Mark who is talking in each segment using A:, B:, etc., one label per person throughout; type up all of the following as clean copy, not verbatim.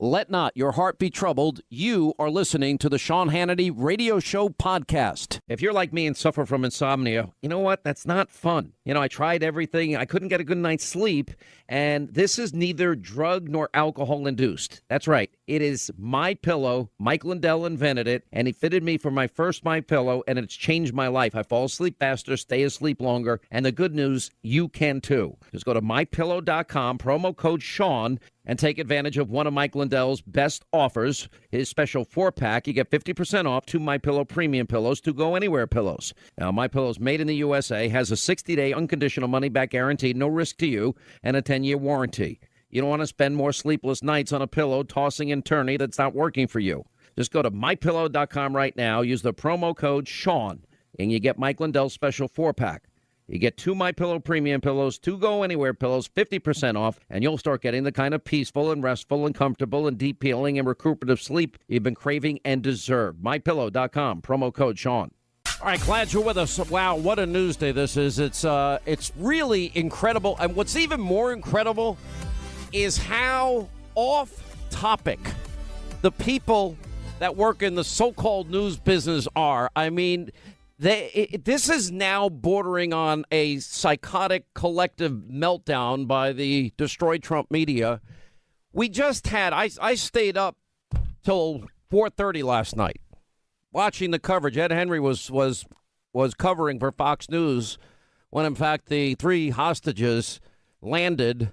A: Let not your heart be troubled. You are listening to the Sean Hannity Radio Show podcast. If you're like me and suffer from insomnia, you know what? That's not fun. I tried everything. I couldn't get a good night's sleep. And this is neither drug nor alcohol induced. That's right. It is MyPillow. Mike Lindell invented it, and he fitted me for my first MyPillow, and it's changed my life. I fall asleep faster, stay asleep longer, and the good news, you can too. Just go to MyPillow.com, promo code Sean, and take advantage of one of Mike Lindell's best offers, his special 4-pack. You get 50% off 2 MyPillow premium pillows, 2 Go Anywhere pillows. Now, MyPillow's made in the USA, has a 60-day unconditional money-back guarantee, no risk to you, and a 10-year warranty. You don't want to spend more sleepless nights on a pillow tossing and turning that's not working for you. Just go to MyPillow.com right now, use the promo code Sean, and you get Mike Lindell's special 4-pack. You get 2 MyPillow premium pillows, 2 Go Anywhere pillows, 50% off, and you'll start getting the kind of peaceful and restful and comfortable and deep healing and recuperative sleep you've been craving and deserve. MyPillow.com, promo code Sean. All right, glad you're with us. Wow, what a news day this is. It's really incredible. And what's even more incredible is how off topic the people that work in the so-called news business are. I mean, this is now bordering on a psychotic collective meltdown by the Destroy Trump media. We just had, I stayed up till 4:30 last night watching the coverage. Ed Henry was covering for Fox News when, in fact, the 3 hostages landed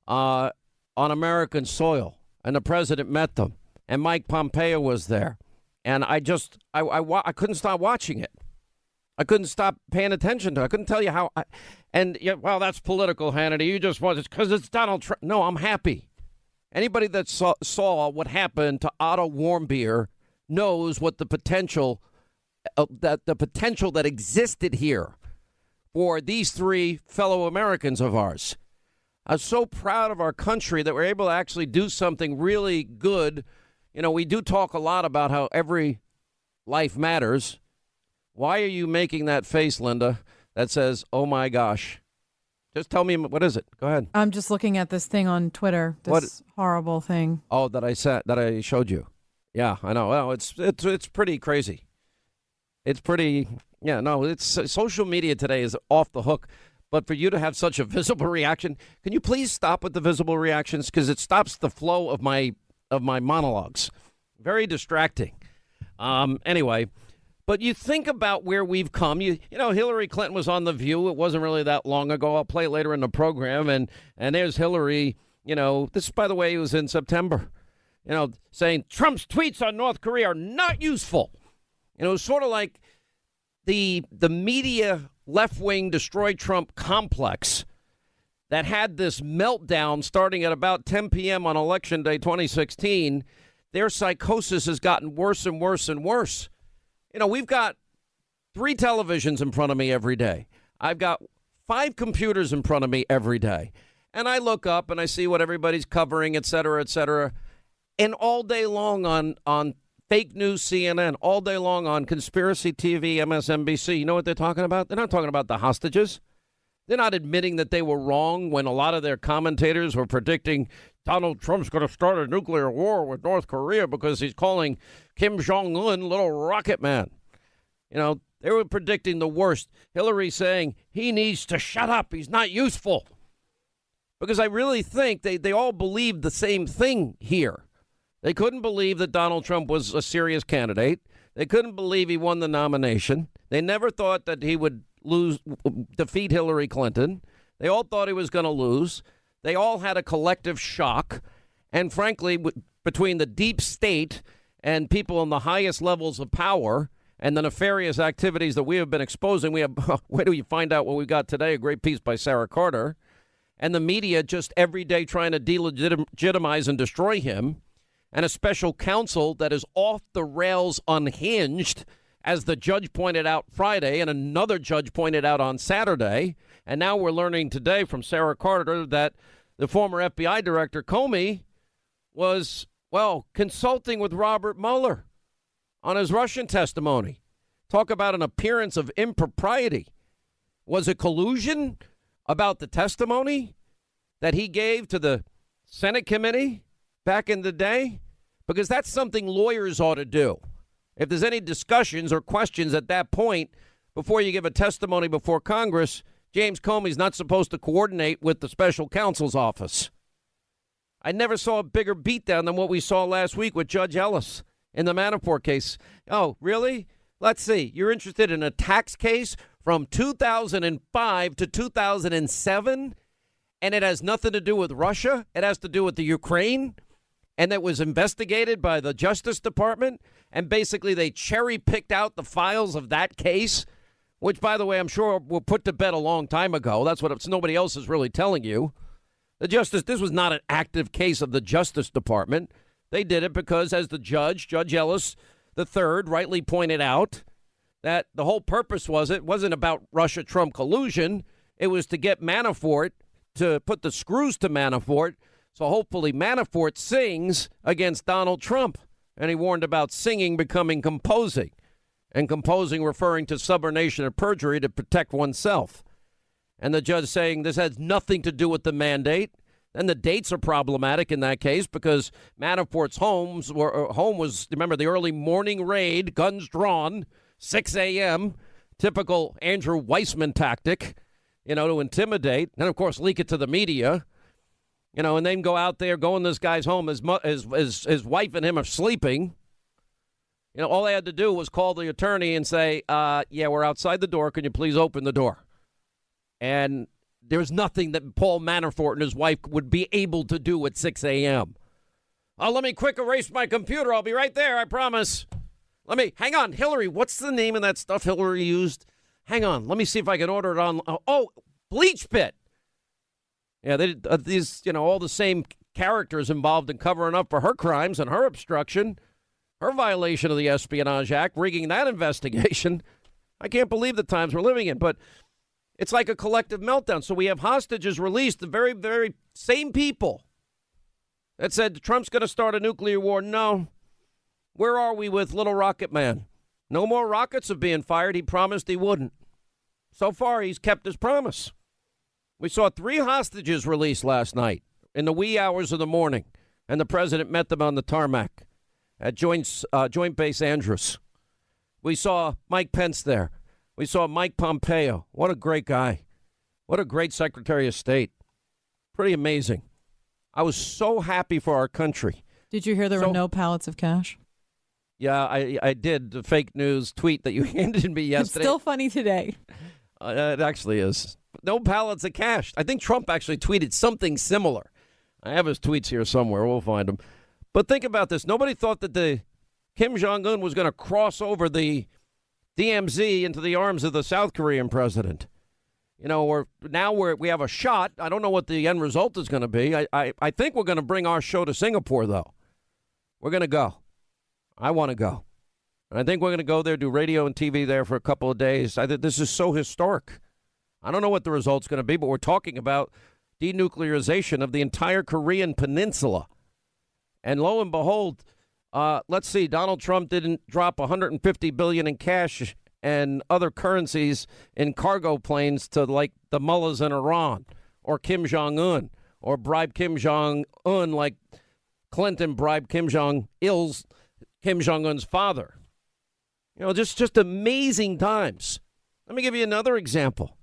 A: on American soil, and the president met them, and Mike Pompeo was there, and I couldn't stop watching it. I couldn't stop paying attention to it. I couldn't tell you how. Well, that's political, Hannity. You just want it because it's Donald Trump. No, I'm happy. Anybody that saw what happened to Otto Warmbier knows what the potential that existed here for these 3 fellow Americans of ours. I'm so proud of our country that we're able to actually do something really good. We do talk a lot about how every life matters. Why are you making that face, Linda, that says, oh, my gosh? Just tell me, what is it? Go ahead.
B: I'm just looking at this thing on Twitter, this horrible thing.
A: Oh, that I showed you. Yeah, I know. Well, it's pretty crazy. It's pretty, social media today is off the hook. But for you to have such a visible reaction, can you please stop with the visible reactions? Because it stops the flow of my monologues. Very distracting. Anyway. But you think about where we've come. Hillary Clinton was on The View. It wasn't really that long ago. I'll play it later in the program. And there's Hillary, this, by the way, was in September, saying Trump's tweets on North Korea are not useful. It was sort of like the media left-wing Destroy Trump complex that had this meltdown starting at about 10 p.m. on Election Day 2016. Their psychosis has gotten worse and worse and worse. We've got 3 televisions in front of me every day. I've got 5 computers in front of me every day. And I look up and I see what everybody's covering, et cetera, et cetera. And all day long on fake news CNN, all day long on conspiracy TV, MSNBC, you know what they're talking about? They're not talking about the hostages. They're not admitting that they were wrong when a lot of their commentators were predicting Donald Trump's going to start a nuclear war with North Korea because he's calling Kim Jong-un little rocket man. They were predicting the worst. Hillary saying he needs to shut up. He's not useful. Because I really think they all believed the same thing here. They couldn't believe that Donald Trump was a serious candidate. They couldn't believe he won the nomination. They never thought that he would defeat Hillary Clinton. They all thought he was going to lose. They all had a collective shock. And frankly, between the deep state and people in the highest levels of power and the nefarious activities that we have been exposing, we have, where do you find out what we got today? A great piece by Sarah Carter. And the media just every day trying to delegitimize and destroy him. And a special counsel that is off the rails unhinged, as the judge pointed out Friday and another judge pointed out on Saturday. And now we're learning today from Sarah Carter that the former FBI director, Comey, was, consulting with Robert Mueller on his Russian testimony. Talk about an appearance of impropriety. Was it collusion about the testimony that he gave to the Senate committee back in the day? Because that's something lawyers ought to do. If there's any discussions or questions at that point before you give a testimony before Congress, James Comey's not supposed to coordinate with the special counsel's office. I never saw a bigger beatdown than what we saw last week with Judge Ellis in the Manafort case. Oh, really? Let's see. You're interested in a tax case from 2005 to 2007, and it has nothing to do with Russia? It has to do with the Ukraine? And it was investigated by the Justice Department, and basically they cherry-picked out the files of that case, which, by the way, I'm sure were put to bed a long time ago. That's what nobody else is really telling you. This was not an active case of the Justice Department. They did it because, as the Judge Ellis III, rightly pointed out, that the whole purpose it wasn't about Russia-Trump collusion. It was to get Manafort, to put the screws to Manafort, so hopefully Manafort sings against Donald Trump. And he warned about singing becoming composing, and composing referring to subornation or perjury to protect oneself. And the judge saying this has nothing to do with the mandate. And the dates are problematic in that case because Manafort's home was, remember, the early morning raid, guns drawn, 6 a.m., typical Andrew Weissman tactic, to intimidate. And, of course, leak it to the media, and then go out there, go in this guy's home. His wife and him are sleeping. All they had to do was call the attorney and say, yeah, we're outside the door. Can you please open the door? And there's nothing that Paul Manafort and his wife would be able to do at 6 a.m. Let me quick erase my computer. I'll be right there, I promise. Hang on, Hillary, what's the name of that stuff Hillary used? Hang on, let me see if I can order it on. Bleach Pit. Yeah, these, all the same characters involved in covering up for her crimes and her obstruction, her violation of the Espionage Act, rigging that investigation. I can't believe the times we're living in, but it's like a collective meltdown. So we have hostages released, the very, very same people that said Trump's going to start a nuclear war. No. Where are we with Little Rocket Man? No more rockets are being fired. He promised he wouldn't. So far, he's kept his promise. We saw 3 hostages released last night in the wee hours of the morning, and the president met them on the tarmac at Joint Base Andrews. We saw Mike Pence there. We saw Mike Pompeo. What a great guy. What a great Secretary of State. Pretty amazing. I was so happy for our country.
B: Did you hear there were no pallets of cash?
A: Yeah, I did. The fake news tweet that you handed me yesterday.
B: It's still funny today.
A: It actually is. No pallets of cash. I think Trump actually tweeted something similar. I have his tweets here somewhere. We'll find them. But think about this. Nobody thought that the Kim Jong-un was going to cross over the DMZ into the arms of the South Korean president. We have a shot. I don't know what the end result is going to be. I think we're going to bring our show to Singapore, though. We're going to go. I want to go. And I think we're going to go there, do radio and TV there for a couple of days. I think this is so historic. I don't know what the result's going to be, but we're talking about denuclearization of the entire Korean peninsula. And lo and behold, let's see, Donald Trump didn't drop $150 billion in cash and other currencies in cargo planes to, like, the mullahs in Iran or Kim Jong-un, or bribe Kim Jong-un like Clinton bribed Kim Jong-un's father. Just amazing times. Let me give you another example.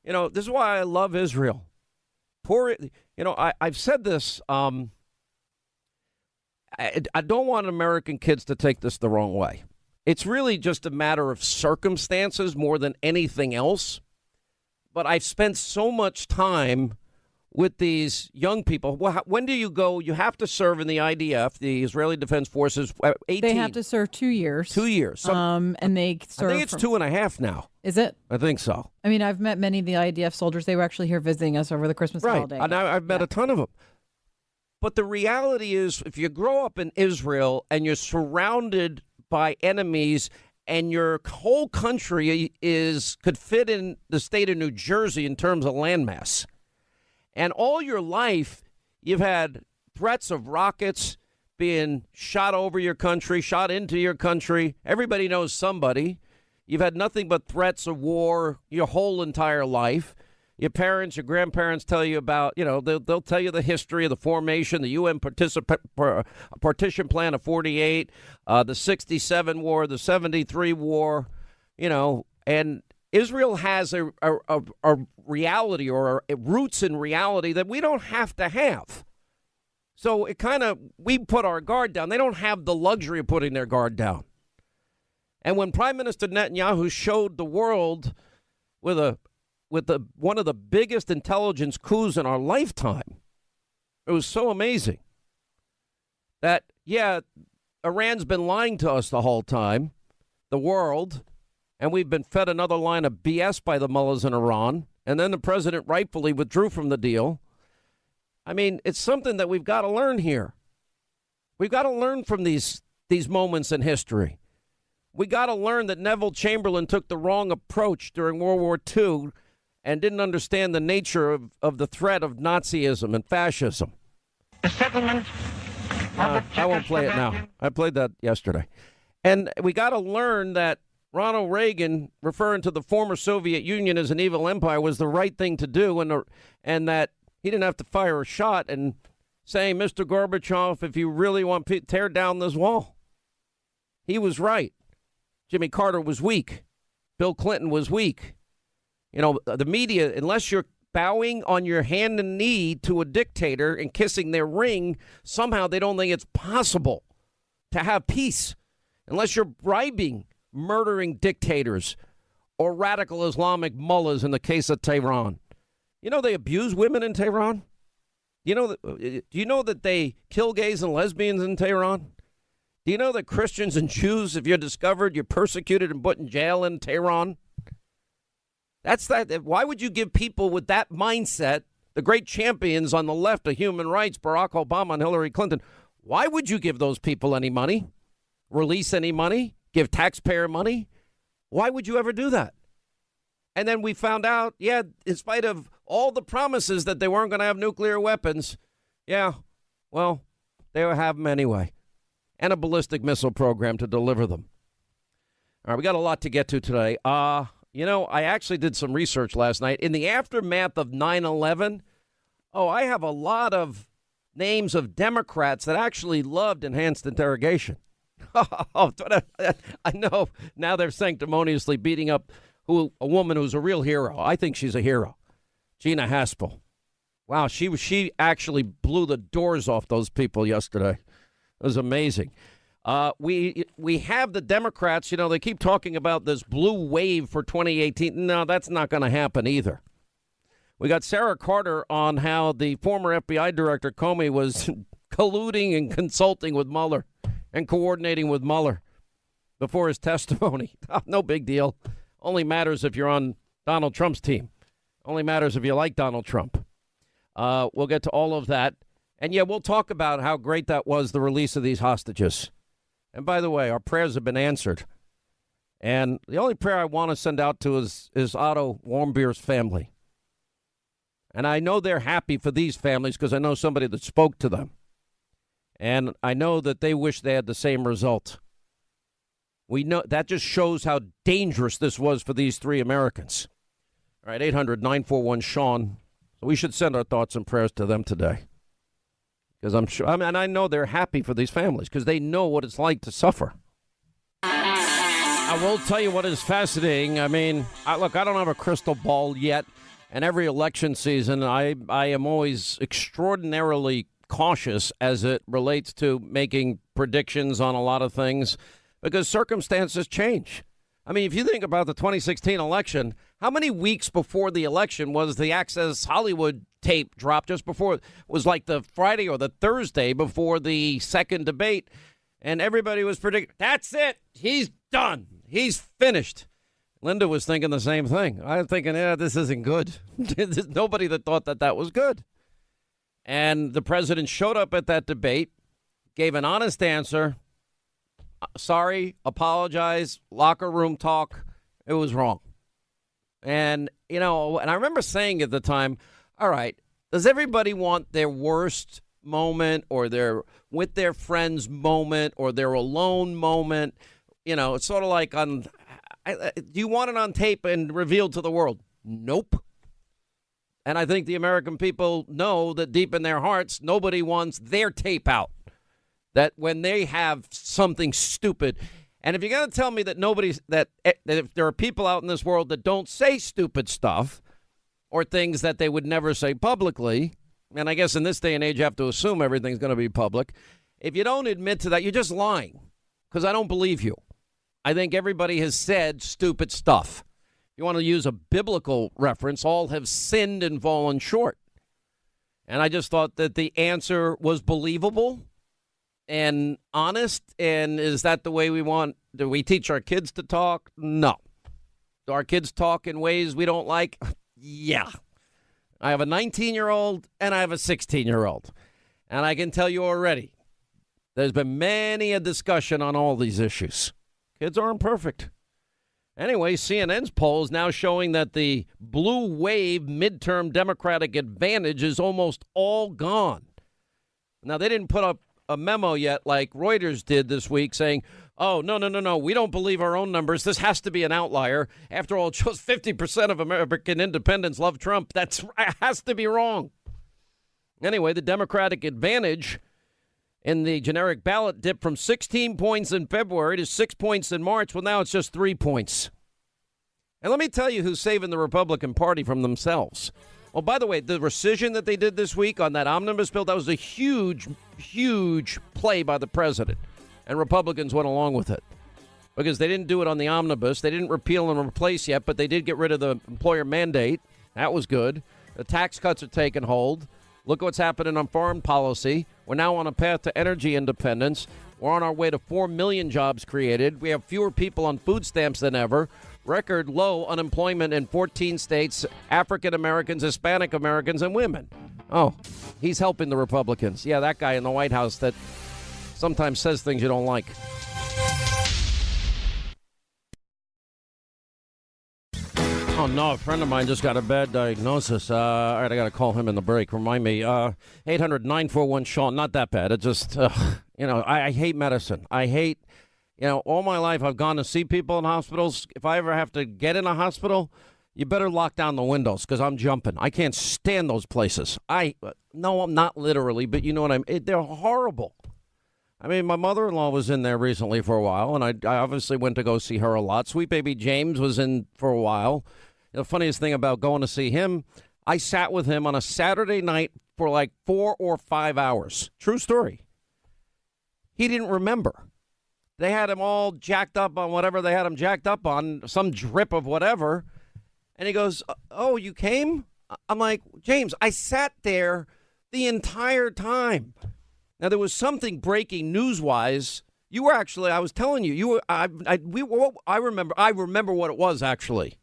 A: This is why I love Israel. I've said this. I don't want American kids to take this the wrong way. It's really just a matter of circumstances more than anything else. But I've spent so much time with these young people. When do you go? You have to serve in the IDF, the Israeli Defense Forces. 18.
B: They have to serve 2 years.
A: 2 years.
B: And they serve.
A: I think it's 2.5 now.
B: Is it?
A: I think so.
B: I mean, I've met many of the IDF soldiers. They were actually here visiting us over the Christmas holiday.
A: And I've met a ton of them. But the reality is, if you grow up in Israel and you're surrounded by enemies, and your whole country could fit in the state of New Jersey in terms of landmass, and all your life you've had threats of rockets being shot over your country, shot into your country. Everybody knows somebody. You've had nothing but threats of war your whole entire life. Your parents, your grandparents tell you about, they'll tell you the history of the formation, the UN partition plan of 48, the 67 war, the 73 war, and Israel has a reality or roots in reality that we don't have to have. So we put our guard down. They don't have the luxury of putting their guard down. And when Prime Minister Netanyahu showed the world with one of the biggest intelligence coups in our lifetime, it was so amazing that, Iran's been lying to us the whole time, the world, and we've been fed another line of BS by the mullahs in Iran, and then the president rightfully withdrew from the deal. I mean, it's something that we've got to learn here. We've got to learn from these moments in history. We got to learn that Neville Chamberlain took the wrong approach during World War II and didn't understand the nature of the threat of Nazism and fascism.
C: The settlement.
A: I won't play it now. I played that yesterday. And we got to learn that Ronald Reagan, referring to the former Soviet Union as an evil empire, was the right thing to do, and that he didn't have to fire a shot and say, Mr. Gorbachev, if you really want to tear down this wall. He was right. Jimmy Carter was weak. Bill Clinton was weak. The media, unless you're bowing on your hand and knee to a dictator and kissing their ring, somehow they don't think it's possible to have peace. Unless you're bribing murdering dictators or radical Islamic mullahs in the case of Tehran. They abuse women in Tehran? Do you know that they kill gays and lesbians in Tehran? Do you know that Christians and Jews, if you're discovered, you're persecuted and put in jail in Tehran? That's that. Why would you give people with that mindset, the great champions on the left of human rights, Barack Obama and Hillary Clinton, why would you give those people any money? Release any money? Give taxpayer money? Why would you ever do that? And then we found out, in spite of all the promises that they weren't going to have nuclear weapons, they will have them anyway. And a ballistic missile program to deliver them. All right, we got a lot to get to today. I actually did some research last night. In the aftermath of 9/11, I have a lot of names of Democrats that actually loved enhanced interrogation. I know now they're sanctimoniously beating up a woman who's a real hero. I think she's a hero. Gina Haspel. Wow, she actually blew the doors off those people yesterday. It was amazing. We have the Democrats, they keep talking about this blue wave for 2018. No, that's not going to happen either. We got Sarah Carter on how the former FBI director Comey was colluding and consulting with Mueller and coordinating with Mueller before his testimony. No big deal. Only matters if you're on Donald Trump's team. Only matters if you like Donald Trump. We'll get to all of that. And, we'll talk about how great that was, the release of these hostages. And, by the way, our prayers have been answered. And the only prayer I want to send out to is Otto Warmbier's family. And I know they're happy for these families because I know somebody that spoke to them. And I know that they wish they had the same result. We know that just shows how dangerous this was for these three Americans. All right, 800-941-SEAN. So we should send our thoughts and prayers to them today. Because I'm sure, I know they're happy for these families because they know what it's like to suffer. I will tell you what is fascinating. I mean, I don't have a crystal ball yet. And every election season, I am always extraordinarily cautious as it relates to making predictions on a lot of things because circumstances change. I mean, if you think about the 2016 election, how many weeks before the election was the Access Hollywood tape dropped? Just before, it was like the Friday or the Thursday before the second debate. And everybody was predicting, that's it. He's done. He's finished. Linda was thinking the same thing. I was thinking, this isn't good. There's nobody that thought that was good. And the president showed up at that debate, gave an honest answer. Sorry, apologize, locker room talk. It was wrong. And, and I remember saying at the time, all right, does everybody want their worst moment or their with their friends moment or their alone moment? It's sort of like do you want it on tape and revealed to the world? Nope. And I think the American people know that deep in their hearts, nobody wants their tape out. That when they have something stupid. And if you're going to tell me that that if there are people out in this world that don't say stupid stuff or things that they would never say publicly, and I guess in this day and age, you have to assume everything's going to be public. If you don't admit to that, you're just lying, because I don't believe you. I think everybody has said stupid stuff. You want to use a biblical reference, all have sinned and fallen short. And I just thought that the answer was believable and honest. And is that the way we want? Do we teach our kids to talk? No. Do our kids talk in ways we don't like? Yeah. I have a 19-year-old and I have a 16-year-old. And I can tell you already, there's been many a discussion on all these issues. Kids aren't perfect. Anyway, CNN's poll is now showing that the blue wave midterm Democratic advantage is almost all gone. Now, they didn't put up a memo yet like Reuters did this week saying, oh, no, we don't believe our own numbers. This has to be an outlier. After all, just 50% of American independents love Trump. That has to be wrong. Anyway, the Democratic advantage in the generic ballot dipped from 16 points in February to 6 points in March. Well, now it's just 3 points. And let me tell you who's saving the Republican Party from themselves. Oh, by the way, the rescission that they did this week on that omnibus bill, that was a huge, huge play by the president. And Republicans went along with it because they didn't do it on the omnibus. They didn't repeal and replace yet, but they did get rid of the employer mandate. That was good. The tax cuts are taking hold. Look what's happening on foreign policy. We're now on a path to energy independence. We're on our way to 4 million jobs created. We have fewer people on food stamps than ever. Record low unemployment in 14 states, African Americans, Hispanic Americans, and women. Oh, he's helping the Republicans. Yeah, that guy in the White House that sometimes says things you don't like. Oh, no, a friend of mine just got a bad diagnosis. All right, I got to call him in the break. Remind me, 800-941-SEAN. Not that bad. It just, I hate medicine. I hate, all my life I've gone to see people in hospitals. If I ever have to get in a hospital, you better lock down the windows because I'm jumping. I can't stand those places. No, I'm not literally, but you know what I mean. They're horrible. I mean, my mother-in-law was in there recently for a while, and I obviously went to go see her a lot. Sweet baby James was in for a while. The funniest thing about going to see him, I sat with him on a Saturday night for like 4 or 5 hours. True story. He didn't remember. They had him all jacked up on whatever they had him jacked up on, some drip of whatever. And he goes, oh, you came? I'm like, James, I sat there the entire time. Now, there was something breaking news-wise. You were actually, I was telling you, I remember what it was, actually.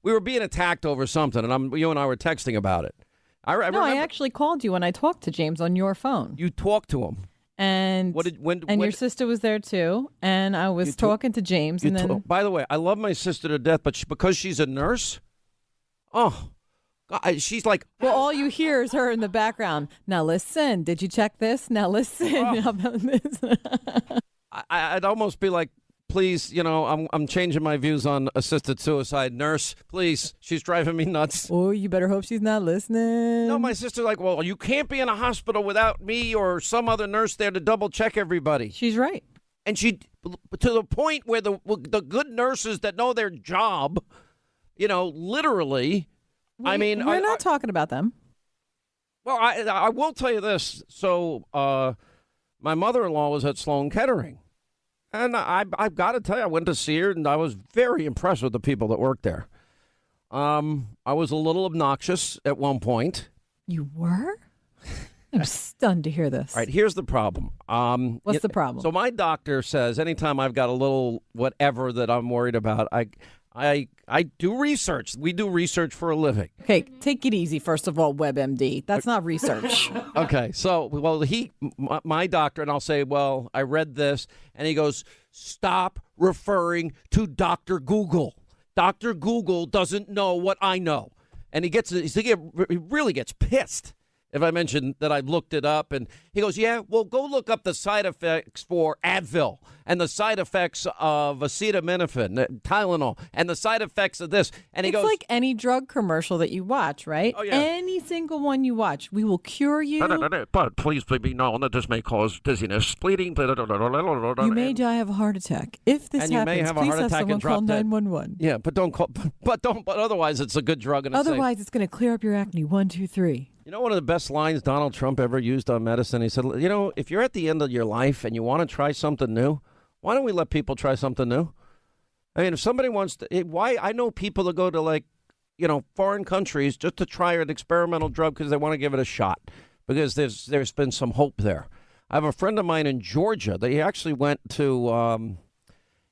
A: We were being attacked over something, and you and I were texting about it.
B: I actually called you when I talked to James on your phone.
A: You talked to him.
B: And your sister was there, too, and I was talking to James. And then,
A: by the way, I love my sister to death, but because she's a nurse, she's like...
B: Well, all you hear is her in the background. Now, listen, did you check this? Now, listen. How about this?
A: I'd almost be like, please, I'm changing my views on assisted suicide. Nurse, please. She's driving me nuts.
B: Oh, you better hope she's not listening.
A: No, my sister's like, well, you can't be in a hospital without me or some other nurse there to double check everybody.
B: She's right.
A: And she, to the point where the good nurses that know their job, literally...
B: We're not talking about them.
A: Well, I will tell you this. So my mother-in-law was at Sloan Kettering. And I've got to tell you, I went to see her, and I was very impressed with the people that worked there. I was a little obnoxious at one point.
B: You were? I'm stunned to hear this.
A: All right, here's the problem.
B: What's the problem?
A: So my doctor says anytime I've got a little whatever that I'm worried about, I do research. We do research for a living.
B: Okay, take it easy, first of all, WebMD. That's not research.
A: Okay, so, my doctor, and I'll say, well, I read this, and he goes, stop referring to Dr. Google. Dr. Google doesn't know what I know. And he really gets pissed. if I mentioned that I looked it up. And he goes, yeah, well, go look up the side effects for Advil and the side effects of acetaminophen, Tylenol, and the side effects of this. And he
B: It's
A: goes,
B: like any drug commercial that you watch, right?
A: Oh, yeah.
B: Any single one you watch, we will cure you.
A: but please be known that this may cause dizziness, bleeding.
B: You may die of a heart attack. If this
A: And you may
B: happens,
A: have a
B: please
A: heart
B: have
A: attack
B: someone
A: and drop
B: call
A: dead.
B: 911.
A: Yeah, but otherwise it's a good drug. And
B: Otherwise, it's going to clear up your acne. 1, 2, 3.
A: You know, one of the best lines Donald Trump ever used on medicine? He said, you know, if you're at the end of your life and you want to try something new, why don't we let people try something new? I mean, if somebody wants to, why? I know people that go to foreign countries just to try an experimental drug because they want to give it a shot because there's been some hope there. I have a friend of mine in Georgia. They actually went to,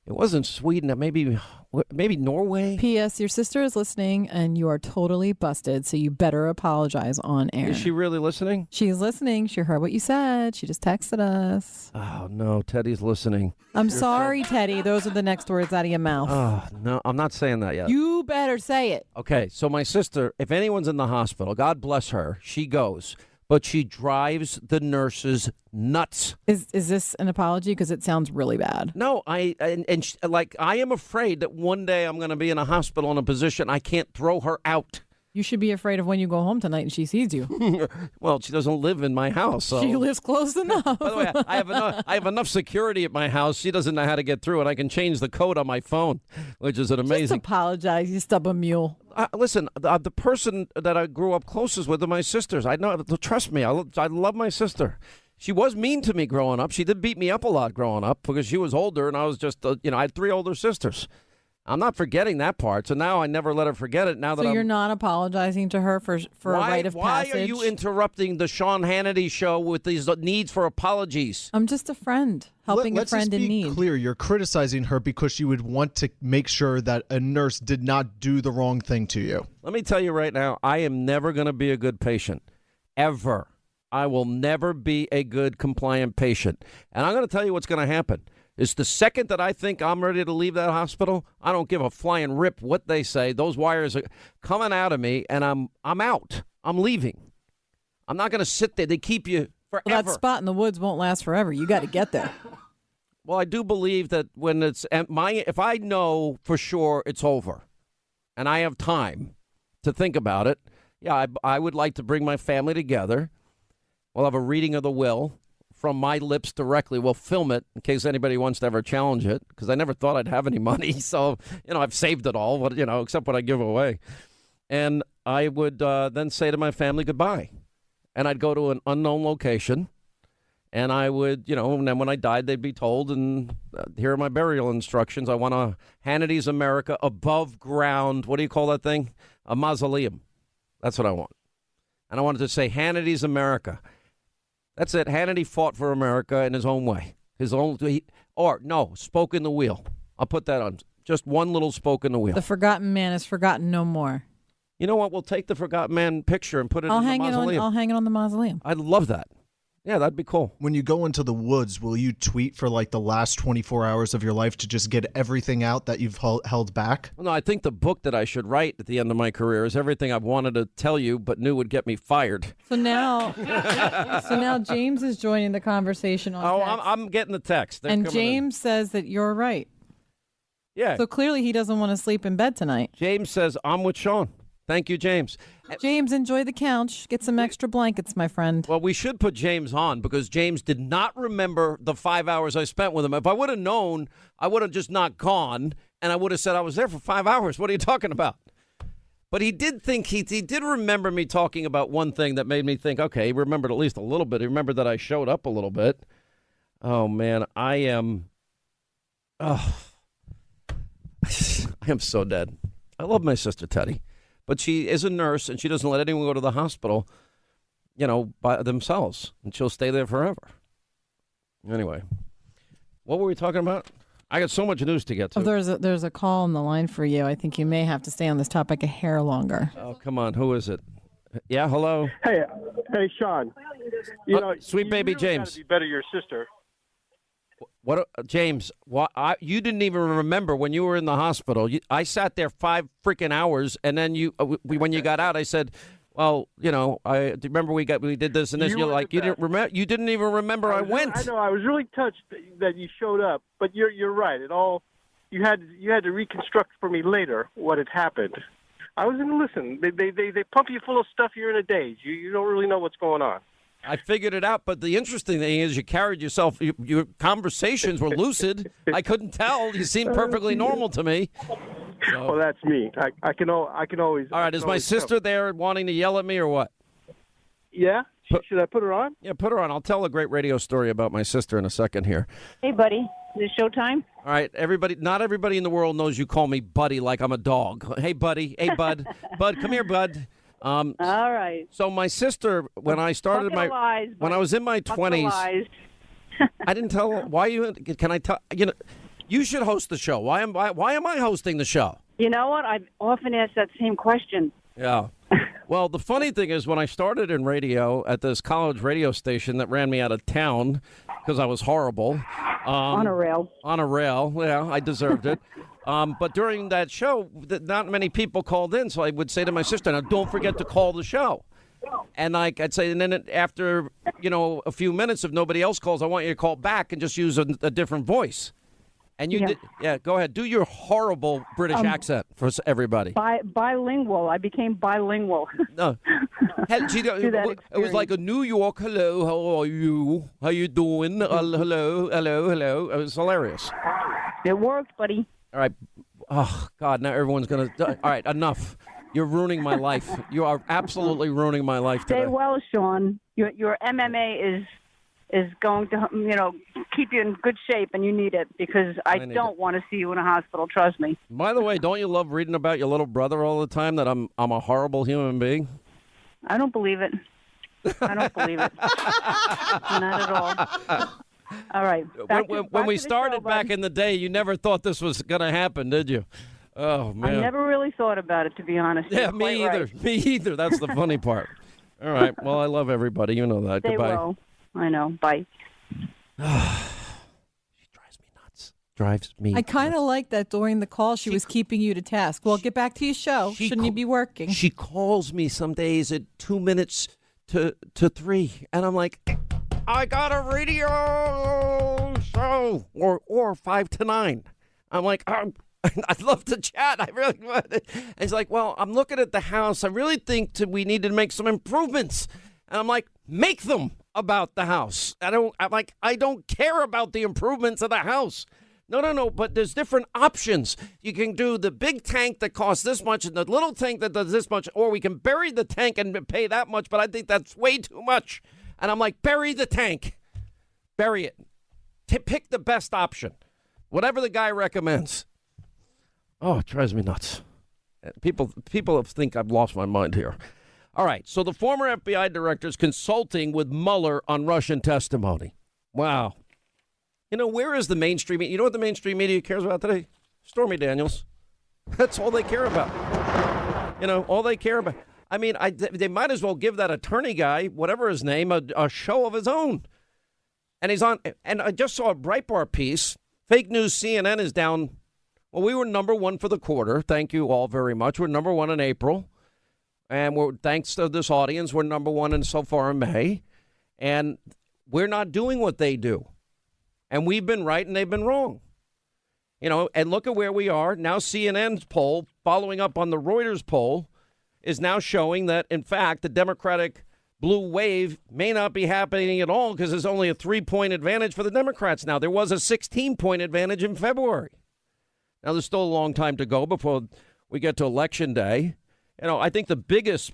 A: it wasn't Sweden, maybe Norway.
B: P.S. Your sister is listening, and you are totally busted, so you better apologize on air.
A: Is she really listening?
B: She's listening. She heard what you said. She just texted us.
A: Oh, no, Teddy's listening.
B: I'm sorry, Teddy. Those are the next words out of your mouth.
A: Oh, no, I'm not saying that yet.
B: You better say it.
A: Okay, so my sister, if anyone's in the hospital, God bless her, she goes. But she drives the nurses nuts.
B: Is this an apology? Because it sounds really bad.
A: No, I am afraid that one day I'm going to be in a hospital in a position I can't throw her out.
B: You should be afraid of when you go home tonight and she sees you.
A: Well, she doesn't live in my house. So.
B: She lives close enough.
A: By the way, I have enough security at my house. She doesn't know how to get through it. I can change the code on my phone, which is an
B: Just
A: amazing.
B: apologize, you stubborn mule.
A: Listen, the person that I grew up closest with are my sisters. I know. Trust me, I love my sister. She was mean to me growing up. She did beat me up a lot growing up because she was older and I was just, I had 3 older sisters. I'm not forgetting that part. So now I never let her forget it. Now that
B: you're not apologizing to her for a rite of passage?
A: Why are you interrupting the Sean Hannity show with these needs for apologies?
B: I'm just a friend helping a friend in need.
C: Let's just be clear. You're criticizing her because you would want to make sure that a nurse did not do the wrong thing to you.
A: Let me tell you right now, I am never going to be a good patient. Ever. I will never be a good compliant patient. And I'm going to tell you what's going to happen. Is the second that I think I'm ready to leave that hospital, I don't give a flying rip what they say. Those wires are coming out of me, and I'm out. I'm leaving. I'm not going to sit there. They keep you forever.
B: Well, that spot in the woods won't last forever. You got to get there.
A: Well, I do believe that when if I know for sure it's over, and I have time to think about it, yeah, I would like to bring my family together. We'll have a reading of the will. From my lips directly. We'll film it in case anybody wants to ever challenge it because I never thought I'd have any money. So, I've saved it all, but, except what I give away. And I would then say to my family goodbye. And I'd go to an unknown location. And I would, and then when I died, they'd be told, and here are my burial instructions. I want a Hannity's America above ground. What do you call that thing? A mausoleum. That's what I want. And I wanted to say Hannity's America. That's it. Hannity fought for America in his own way. Spoke in the wheel. I'll put that on. Just one little spoke in the wheel.
B: The forgotten man is forgotten no more.
A: You know what? We'll take the forgotten man picture and put it in the mausoleum.
B: I'll hang it on the mausoleum.
A: I'd love that. Yeah, that'd be cool.
C: When you go into the woods, will you tweet for the last 24 hours of your life to just get everything out that you've held back?
A: Well, no, I think the book that I should write at the end of my career is everything I've wanted to tell you but knew would get me fired.
B: So now, James is joining the conversation on text.
A: I'm getting the text. They're
B: and James says that you're right.
A: Yeah.
B: So clearly he doesn't want to sleep in bed tonight.
A: James says, I'm with Sean. Thank you, James.
B: James, enjoy the couch. Get some extra blankets, my friend.
A: Well, we should put James on because James did not remember the 5 hours I spent with him. If I would have known, I would have just not gone, and I would have said I was there for 5 hours. What are you talking about? But he did think he did remember me talking about one thing that made me think, okay, he remembered at least a little bit. He remembered that I showed up a little bit. Oh, man, I am I am so dead. I love my sister, Teddy. But she is a nurse, and she doesn't let anyone go to the hospital, by themselves. And she'll stay there forever. Anyway, what were we talking about? I got so much news to get to.
B: Oh, there's a call on the line for you. I think you may have to stay on this topic a hair longer.
A: Oh, come on. Who is it? Yeah, hello?
D: Hey, Sean.
A: Sweet baby
D: really
A: James.
D: Gotta be better your sister.
A: What, James? You didn't even remember when you were in the hospital. I sat there 5 freaking hours, and then when you got out, I said, Well, do you remember we did this and this.
D: You
A: You're
D: were
A: like,
D: the
A: you didn't
D: best.
A: remember. You didn't even remember I went.
D: I know. I was really touched that you showed up, but you're right. You had to reconstruct for me later what had happened. I was going to listen. They pump you full of stuff. You're in a daze. You don't really know what's going on.
A: I figured it out, but the interesting thing is you carried yourself. Your conversations were lucid. I couldn't tell. You seemed perfectly normal to me. So.
D: Well, that's me. I can always.
A: All right, is my sister there wanting to yell at me or what?
D: Yeah. Should I put her on?
A: Yeah, put her on. I'll tell a great radio story about my sister in a second here.
E: Hey, buddy. Is it showtime?
A: All right, everybody. Not everybody in the world knows you call me buddy like I'm a dog. Hey, buddy. Hey, bud. Bud, come here, bud.
E: All right.
A: So my sister, when I started
E: Bucket of lies,
A: when I was in my
E: bucket of
A: 20s,
E: lies.
A: I didn't tell her. Why you? Can I tell? You should host the show. Why am I hosting the show?
E: You know what? I've often asked that same question.
A: Yeah. Well, the funny thing is when I started in radio at this college radio station that ran me out of town because I was horrible.
E: On a rail.
A: On a rail. Yeah, I deserved it. But during that show, not many people called in, so I would say to my sister, now don't forget to call the show. And I'd say, and then after, a few minutes, if nobody else calls, I want you to call back and just use a different voice. And you did, go ahead. Do your horrible British accent for everybody.
E: Bilingual. I became bilingual.
A: No. It was like a New York, hello, how are you? How you doing? Hello. It was hilarious.
E: It worked, buddy.
A: All right. Oh, God, now everyone's going to... All right, enough. You're ruining my life. You are absolutely ruining my life today.
E: Stay well, Sean. Your MMA is going to, keep you in good shape, and you need it because I don't want to see you in a hospital. Trust me.
A: By the way, don't you love reading about your little brother all the time? That I'm a horrible human being.
E: I don't believe it. I don't believe it. Not at all. All right.
A: When we started back in the day, you never thought this was going to happen, did you? Oh man.
E: I never really thought about it, to be honest.
A: Yeah, me either.
E: Right.
A: Me either. That's the funny part. All right. Well, I love everybody. You know that.
E: Stay
A: Goodbye.
E: well. I know. Bye.
A: She drives me nuts. Drives me.
B: I kind of like that during the call she was keeping you to task. Well, get back to your show. Shouldn't you be working?
A: She calls me some days at 2 minutes to 3, and I'm like, I got a radio show, or 5 to 9. I'm like, I'd love to chat. I really would. And he's like, well, I'm looking at the house. I really think we need to make some improvements. And I'm like, make them about the house. I don't care about the improvements of the house. No, but there's different options. You can do the big tank that costs this much and the little tank that does this much, or we can bury the tank and pay that much, but I think that's way too much. And I'm like, bury the tank. Bury it. Pick the best option. Whatever the guy recommends. Oh, it drives me nuts. People think I've lost my mind here. All right, so the former FBI director is consulting with Mueller on Russian testimony. Wow. Where is the mainstream? You know what the mainstream media cares about today? Stormy Daniels. That's all they care about. All they care about. I mean, they might as well give that attorney guy, whatever his name, a show of his own. And he's on. And I just saw a Breitbart piece. Fake news CNN is down. Well, we were number 1 for the quarter. Thank you all very much. We're number 1 in April. And thanks to this audience, we're number 1 so far in May. And we're not doing what they do. And we've been right and they've been wrong. And look at where we are. Now CNN's poll, following up on the Reuters poll, is now showing that, in fact, the Democratic blue wave may not be happening at all because there's only a 3-point advantage for the Democrats now. There was a 16-point advantage in February. Now, there's still a long time to go before we get to Election Day. I think the biggest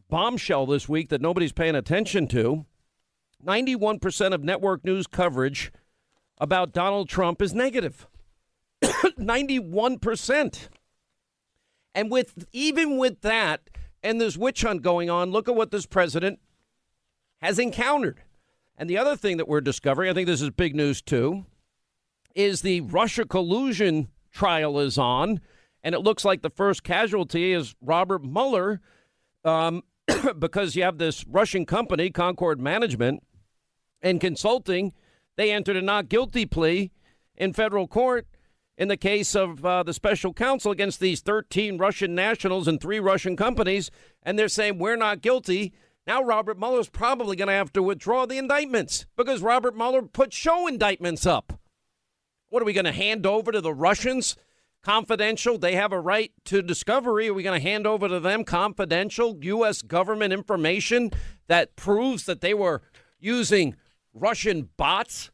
A: bombshell this week that nobody's paying attention to, 91% of network news coverage about Donald Trump is negative. 91%. And even with that and this witch hunt going on, look at what this president has encountered. And the other thing that we're discovering, I think this is big news too, is the Russia collusion trial is on. And it looks like the first casualty is Robert Mueller, because you have this Russian company, Concord Management and Consulting. They entered a not guilty plea in federal court, in the case of the special counsel against these 13 Russian nationals and 3 Russian companies, and they're saying we're not guilty. Now Robert Mueller's probably going to have to withdraw the indictments because Robert Mueller put show indictments up. What are we going to hand over to the Russians? Confidential. They have a right to discovery. Are we going to hand over to them confidential U.S. government information that proves that they were using Russian bots?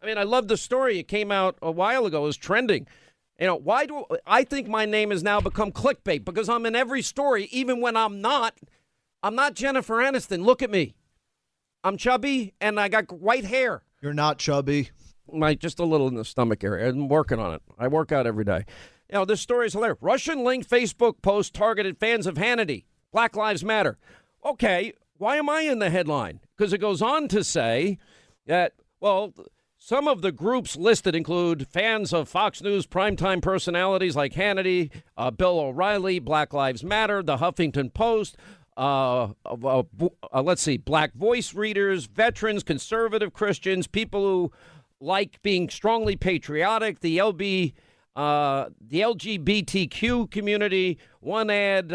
A: I mean, I love the story. It came out a while ago. It was trending. You know, why do I think my name has now become clickbait? Because I'm in every story, even when I'm not. I'm not Jennifer Aniston. Look at me. I'm chubby and I got white hair.
C: You're not chubby.
A: Just a little in the stomach area. I'm working on it. I work out every day. You know, this story is hilarious. Russian-linked Facebook post targeted fans of Hannity. Black Lives Matter. Okay, why am I in the headline? Because it goes on to say that, well, some of the groups listed include fans of Fox News primetime personalities like Hannity, Bill O'Reilly, Black Lives Matter, the Huffington Post, let's see, Black Voice readers, veterans, conservative Christians, people who like being strongly patriotic, the LGBTQ community. One ad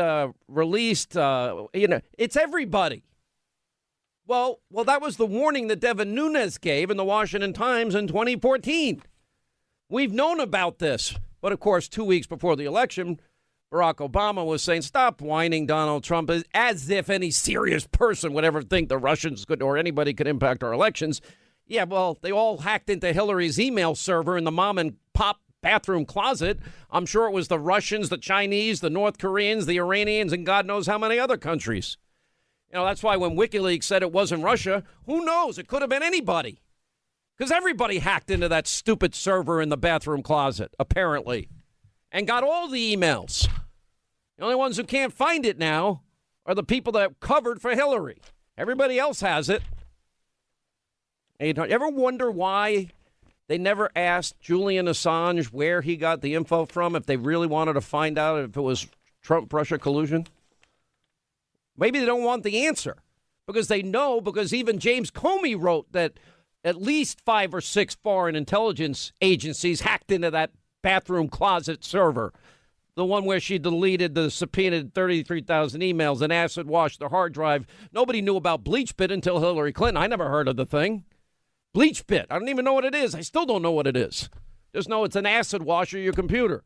A: released, it's everybody. Well, that was the warning that Devin Nunes gave in the Washington Times in 2014. We've known about this. But, of course, 2 weeks before the election, Barack Obama was saying, stop whining Donald Trump, as if any serious person would ever think the Russians could or anybody could impact our elections. Yeah, well, they all hacked into Hillary's email server in the mom and pop bathroom closet. I'm sure it was the Russians, the Chinese, the North Koreans, the Iranians, and God knows how many other countries. You know, that's why when WikiLeaks said it wasn't Russia, who knows? It could have been anybody. Because everybody hacked into that stupid server in the bathroom closet, apparently, and got all the emails. The only ones who can't find it now are the people that covered for Hillary. Everybody else has it. And you ever wonder why they never asked Julian Assange where he got the info from if they really wanted to find out if it was Trump-Russia collusion? Maybe they don't want the answer because they know, because even James Comey wrote that at least 5 or 6 foreign intelligence agencies hacked into that bathroom closet server, the one where she deleted the subpoenaed 33,000 emails and acid washed the hard drive. Nobody knew about BleachBit until Hillary Clinton. I never heard of the thing. BleachBit. I don't even know what it is. I still don't know what it is. Just know it's an acid wash of your computer.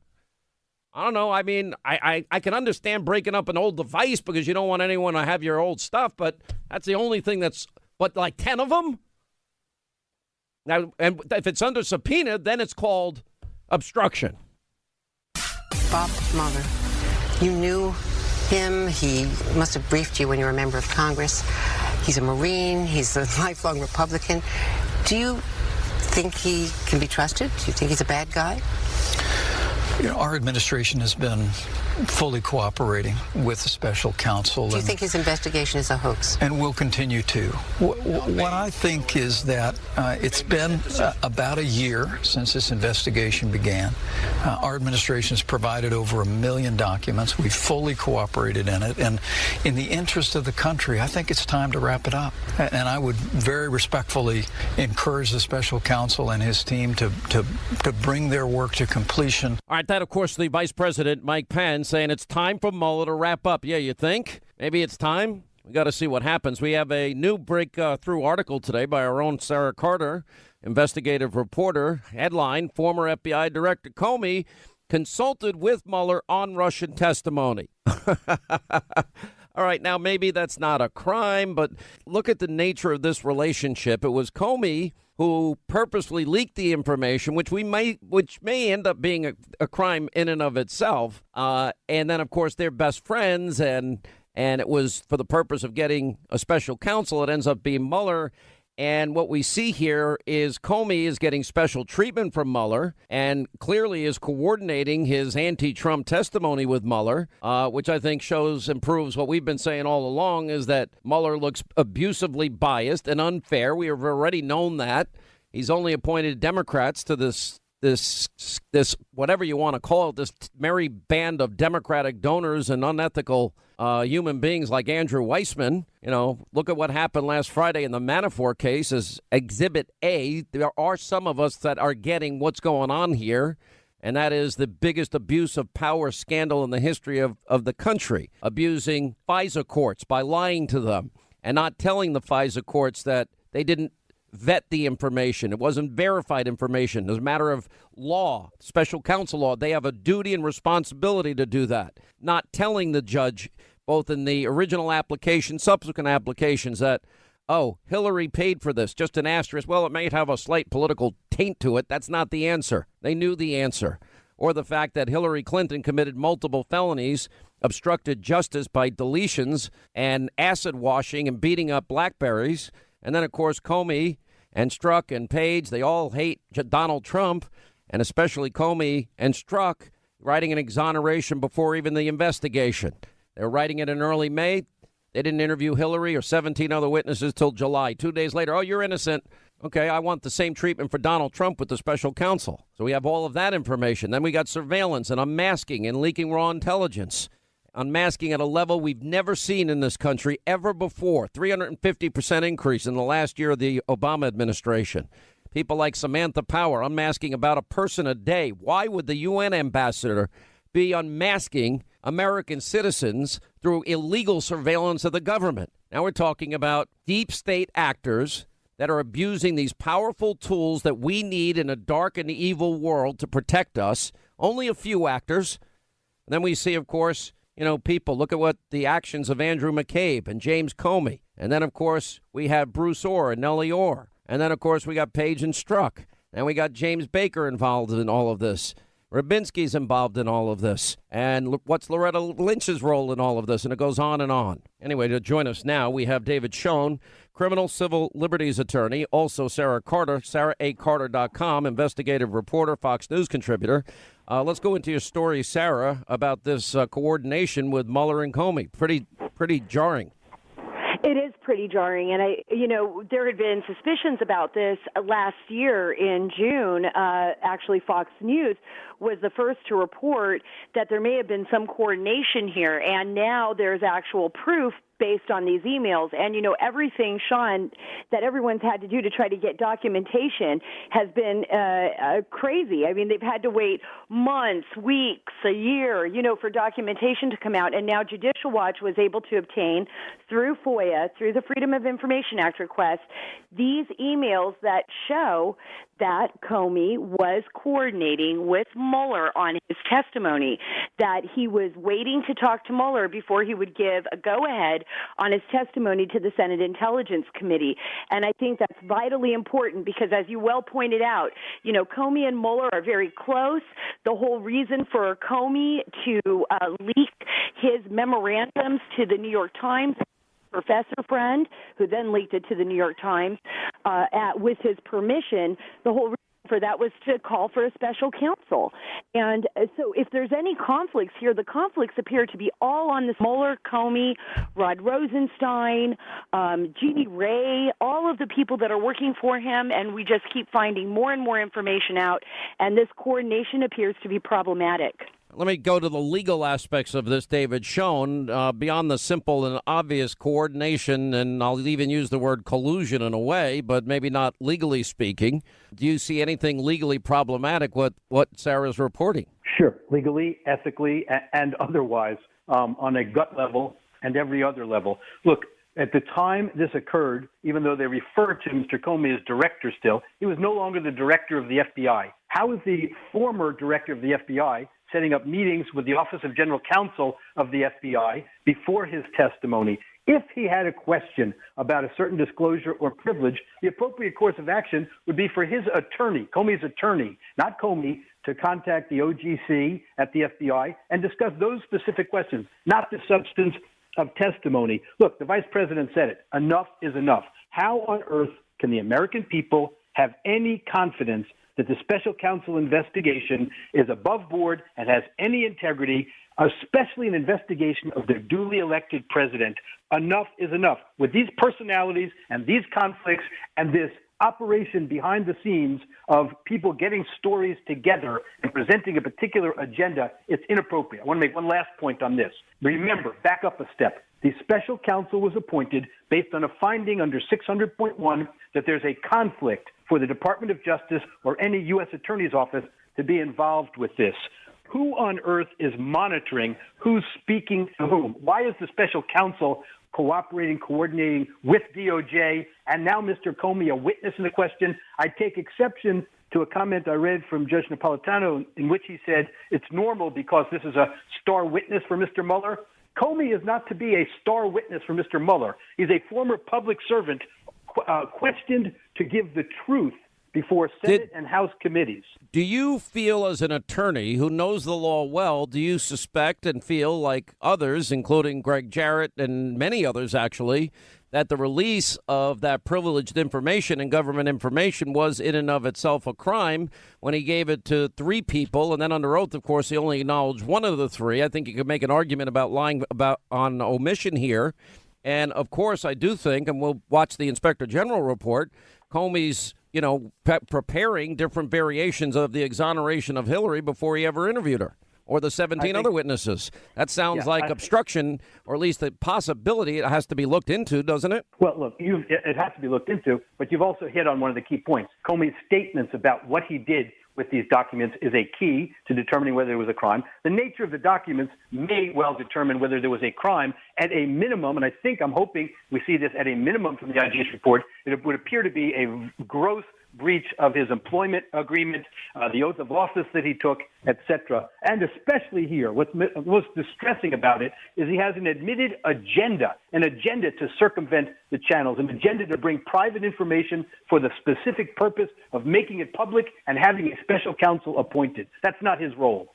A: I don't know. I mean, I can understand breaking up an old device because you don't want anyone to have your old stuff, but that's the only thing that's, what, like 10 of them? Now, and if it's under subpoena, then it's called obstruction.
F: Bob Mueller, you knew him. He must have briefed you when you were a member of Congress. He's a Marine. He's a lifelong Republican. Do you think he can be trusted? Do you think he's a bad guy?
G: You know, our administration has been fully cooperating with the special counsel.
F: Do you think his investigation is a hoax?
G: And will continue to. What I think is that it's been about a year since this investigation began. Our administration has provided over 1 million documents. We've fully cooperated in it. And in the interest of the country, I think it's time to wrap it up. And I would very respectfully encourage the special counsel and his team to bring their work to completion.
A: All right, that, of course, the Vice President, Mike Pence, saying it's time for Mueller to wrap up. Yeah, you think? Maybe it's time? We got to see what happens. We have a new breakthrough article today by our own Sarah Carter, investigative reporter. Headline, former FBI Director Comey consulted with Mueller on Russian testimony. All right, now maybe that's not a crime, but look at the nature of this relationship. It was Comey who purposely leaked the information, which may end up being a crime in and of itself. And then, of course, they're best friends, and it was for the purpose of getting a special counsel. It ends up being Mueller. And what we see here is Comey is getting special treatment from Mueller and clearly is coordinating his anti-Trump testimony with Mueller, which I think and proves what we've been saying all along, is that Mueller looks abusively biased and unfair. We have already known that. He's only appointed Democrats to this whatever you want to call it, this merry band of Democratic donors and unethical human beings like Andrew Weissman. You know, look at what happened last Friday in the Manafort case as Exhibit A. There are some of us that are getting what's going on here. and that is the biggest abuse of power scandal in the history of the country, abusing FISA courts by lying to them and not telling the FISA courts that they didn't vet the information. It wasn't verified information. As a matter of law, special counsel law, they have a duty and responsibility to do that. Not telling the judge, both in the original application, subsequent applications, that, oh, Hillary paid for this, just an asterisk. Well, it may have a slight political taint to it. That's not the answer. They knew the answer. Or the fact that Hillary Clinton committed multiple felonies, obstructed justice by deletions and acid washing and beating up blackberries. And then, of course, Comey and Strzok and Page, they all hate Donald Trump, and especially Comey and Strzok, writing an exoneration before even the investigation. They're writing it in early May. They didn't interview Hillary or 17 other witnesses till July. 2 days later, oh, you're innocent. Okay, I want the same treatment for Donald Trump with the special counsel. So we have all of that information. Then we got surveillance and unmasking and leaking raw intelligence. Unmasking at a level we've never seen in this country ever before. 350% increase in the last year of the Obama administration. People like Samantha Power unmasking about a person a day. Why would the UN ambassador be unmasking American citizens through illegal surveillance of the government? Now we're talking about deep state actors that are abusing these powerful tools that we need in a dark and evil world to protect us. Only a few actors. And then we see, of course, people, look at what the actions of Andrew McCabe and James Comey. And then, of course, we have Bruce Orr and Nellie Orr. And then, of course, we got Page and Strzok. And we got James Baker involved in all of this. Rabinsky's involved in all of this. And what's Loretta Lynch's role in all of this? And it goes on and on. Anyway, to join us now, we have David Schoen, criminal civil liberties attorney. Also, Sarah Carter, SarahACarter.com, investigative reporter, Fox News contributor. Let's go into your story, Sarah, about this coordination with Mueller and Comey. Pretty jarring.
H: It is pretty jarring, and there had been suspicions about this last year in June. Actually, Fox News was the first to report that there may have been some coordination here, and now there's actual proof based on these emails. And, everything, Sean, that everyone's had to do to try to get documentation has been crazy. I mean, they've had to wait months, weeks, a year, for documentation to come out. And now Judicial Watch was able to obtain through FOIA, through the Freedom of Information Act request, these emails that show that Comey was coordinating with Mueller on his testimony, that he was waiting to talk to Mueller before he would give a go-ahead on his testimony to the Senate Intelligence Committee. And I think that's vitally important because, as you well pointed out, Comey and Mueller are very close. The whole reason for Comey to leak his memorandums to the New York Times, professor friend, who then leaked it to the New York Times with his permission, the whole reason for that was to call for a special counsel. And so if there's any conflicts here, the conflicts appear to be all on this Mueller, Comey, Rod Rosenstein, Jeannie Ray, all of the people that are working for him, and we just keep finding more and more information out, and this coordination appears to be problematic.
A: Let me go to the legal aspects of this, David Schoen, beyond the simple and obvious coordination, and I'll even use the word collusion in a way, but maybe not legally speaking. Do you see anything legally problematic with what Sarah's reporting?
I: Sure. Legally, ethically, and otherwise, on a gut level and every other level. Look, at the time this occurred, even though they refer to Mr. Comey as director still, he was no longer the director of the FBI. How is the former director of the FBI setting up meetings with the Office of General Counsel of the FBI before his testimony? If he had a question about a certain disclosure or privilege, the appropriate course of action would be for his attorney, Comey's attorney, not Comey, to contact the OGC at the FBI and discuss those specific questions, not the substance of testimony. Look, the vice president said it. Enough is enough. How on earth can the American people have any confidence that the special counsel investigation is above board and has any integrity, especially an investigation of their duly elected president? Enough is enough. With these personalities and these conflicts and this operation behind the scenes of people getting stories together and presenting a particular agenda, it's inappropriate. I want to make one last point on this. Remember, back up a step. The special counsel was appointed based on a finding under 600.1 that there's a conflict for the Department of Justice or any U.S. Attorney's Office to be involved with this. Who on earth is monitoring who's speaking to whom? Why is the special counsel cooperating, coordinating with DOJ, and now Mr. Comey a witness in the question? I take exception to a comment I read from Judge Napolitano in which he said it's normal because this is a star witness for Mr. Mueller. Comey is not to be a star witness for Mr. Mueller. He's a former public servant questioned to give the truth before Senate and House committees.
A: Do you feel, as an attorney who knows the law well, do you suspect and feel like others, including Greg Jarrett and many others actually, that the release of that privileged information and government information was in and of itself a crime when he gave it to three people? And then under oath, of course, he only acknowledged one of the three. I think you could make an argument about lying about on omission here. And of course, I do think, and we'll watch the Inspector General report, Comey's preparing different variations of the exoneration of Hillary before he ever interviewed her, or the 17 other witnesses. That sounds like obstruction, or at least a possibility. It has to be looked into, doesn't it?
I: Well, look, it has to be looked into, but you've also hit on one of the key points. Comey's statements about what he did with these documents is a key to determining whether it was a crime. The nature of the documents may well determine whether there was a crime. At a minimum, and I'm hoping we see this at a minimum from the IG's report, it would appear to be a gross breach of his employment agreement, the oath of office that he took, etc. And especially here, what's most distressing about it is he has an admitted agenda to circumvent the channels, an agenda to bring private information for the specific purpose of making it public and having a special counsel appointed. That's not his role.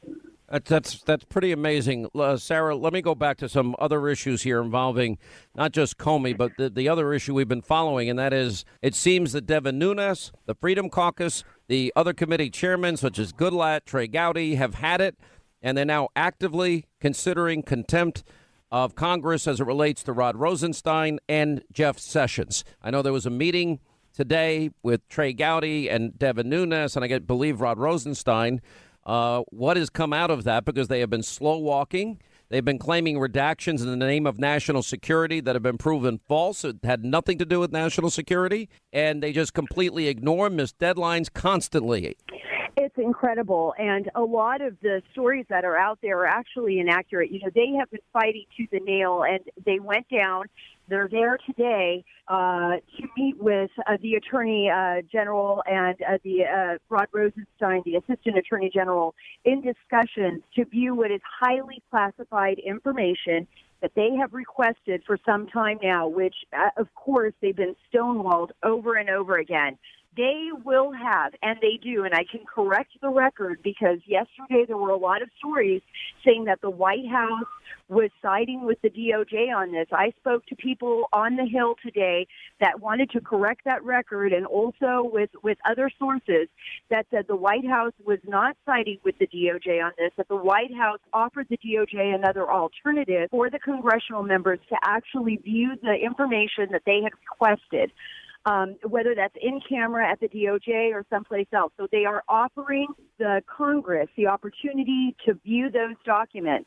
A: That's pretty amazing. Sarah, let me go back to some other issues here involving not just Comey, but the other issue we've been following, and that is it seems that Devin Nunes, the Freedom Caucus, the other committee chairmen, such as Goodlatte, Trey Gowdy, have had it, and they're now actively considering contempt of Congress as it relates to Rod Rosenstein and Jeff Sessions. I know there was a meeting today with Trey Gowdy and Devin Nunes, and I believe Rod Rosenstein. What has come out of that? Because they have been slow walking. They've been claiming redactions in the name of national security that have been proven false. It had nothing to do with national security. And they just completely ignore, miss deadlines constantly.
H: It's incredible. And a lot of the stories that are out there are actually inaccurate. They have been fighting tooth and nail, and they went down. They're there today to meet with the Attorney General and the Rod Rosenstein, the Assistant Attorney General, in discussions to view what is highly classified information that they have requested for some time now, which, of course, they've been stonewalled over and over again. They will have, and they do, and I can correct the record because yesterday there were a lot of stories saying that the White House was siding with the DOJ on this. I spoke to people on the Hill today that wanted to correct that record, and also with other sources that said the White House was not siding with the DOJ on this, that the White House offered the DOJ another alternative for the congressional members to actually view the information that they had requested. Whether that's in camera at the DOJ or someplace else. So they are offering the Congress the opportunity to view those documents.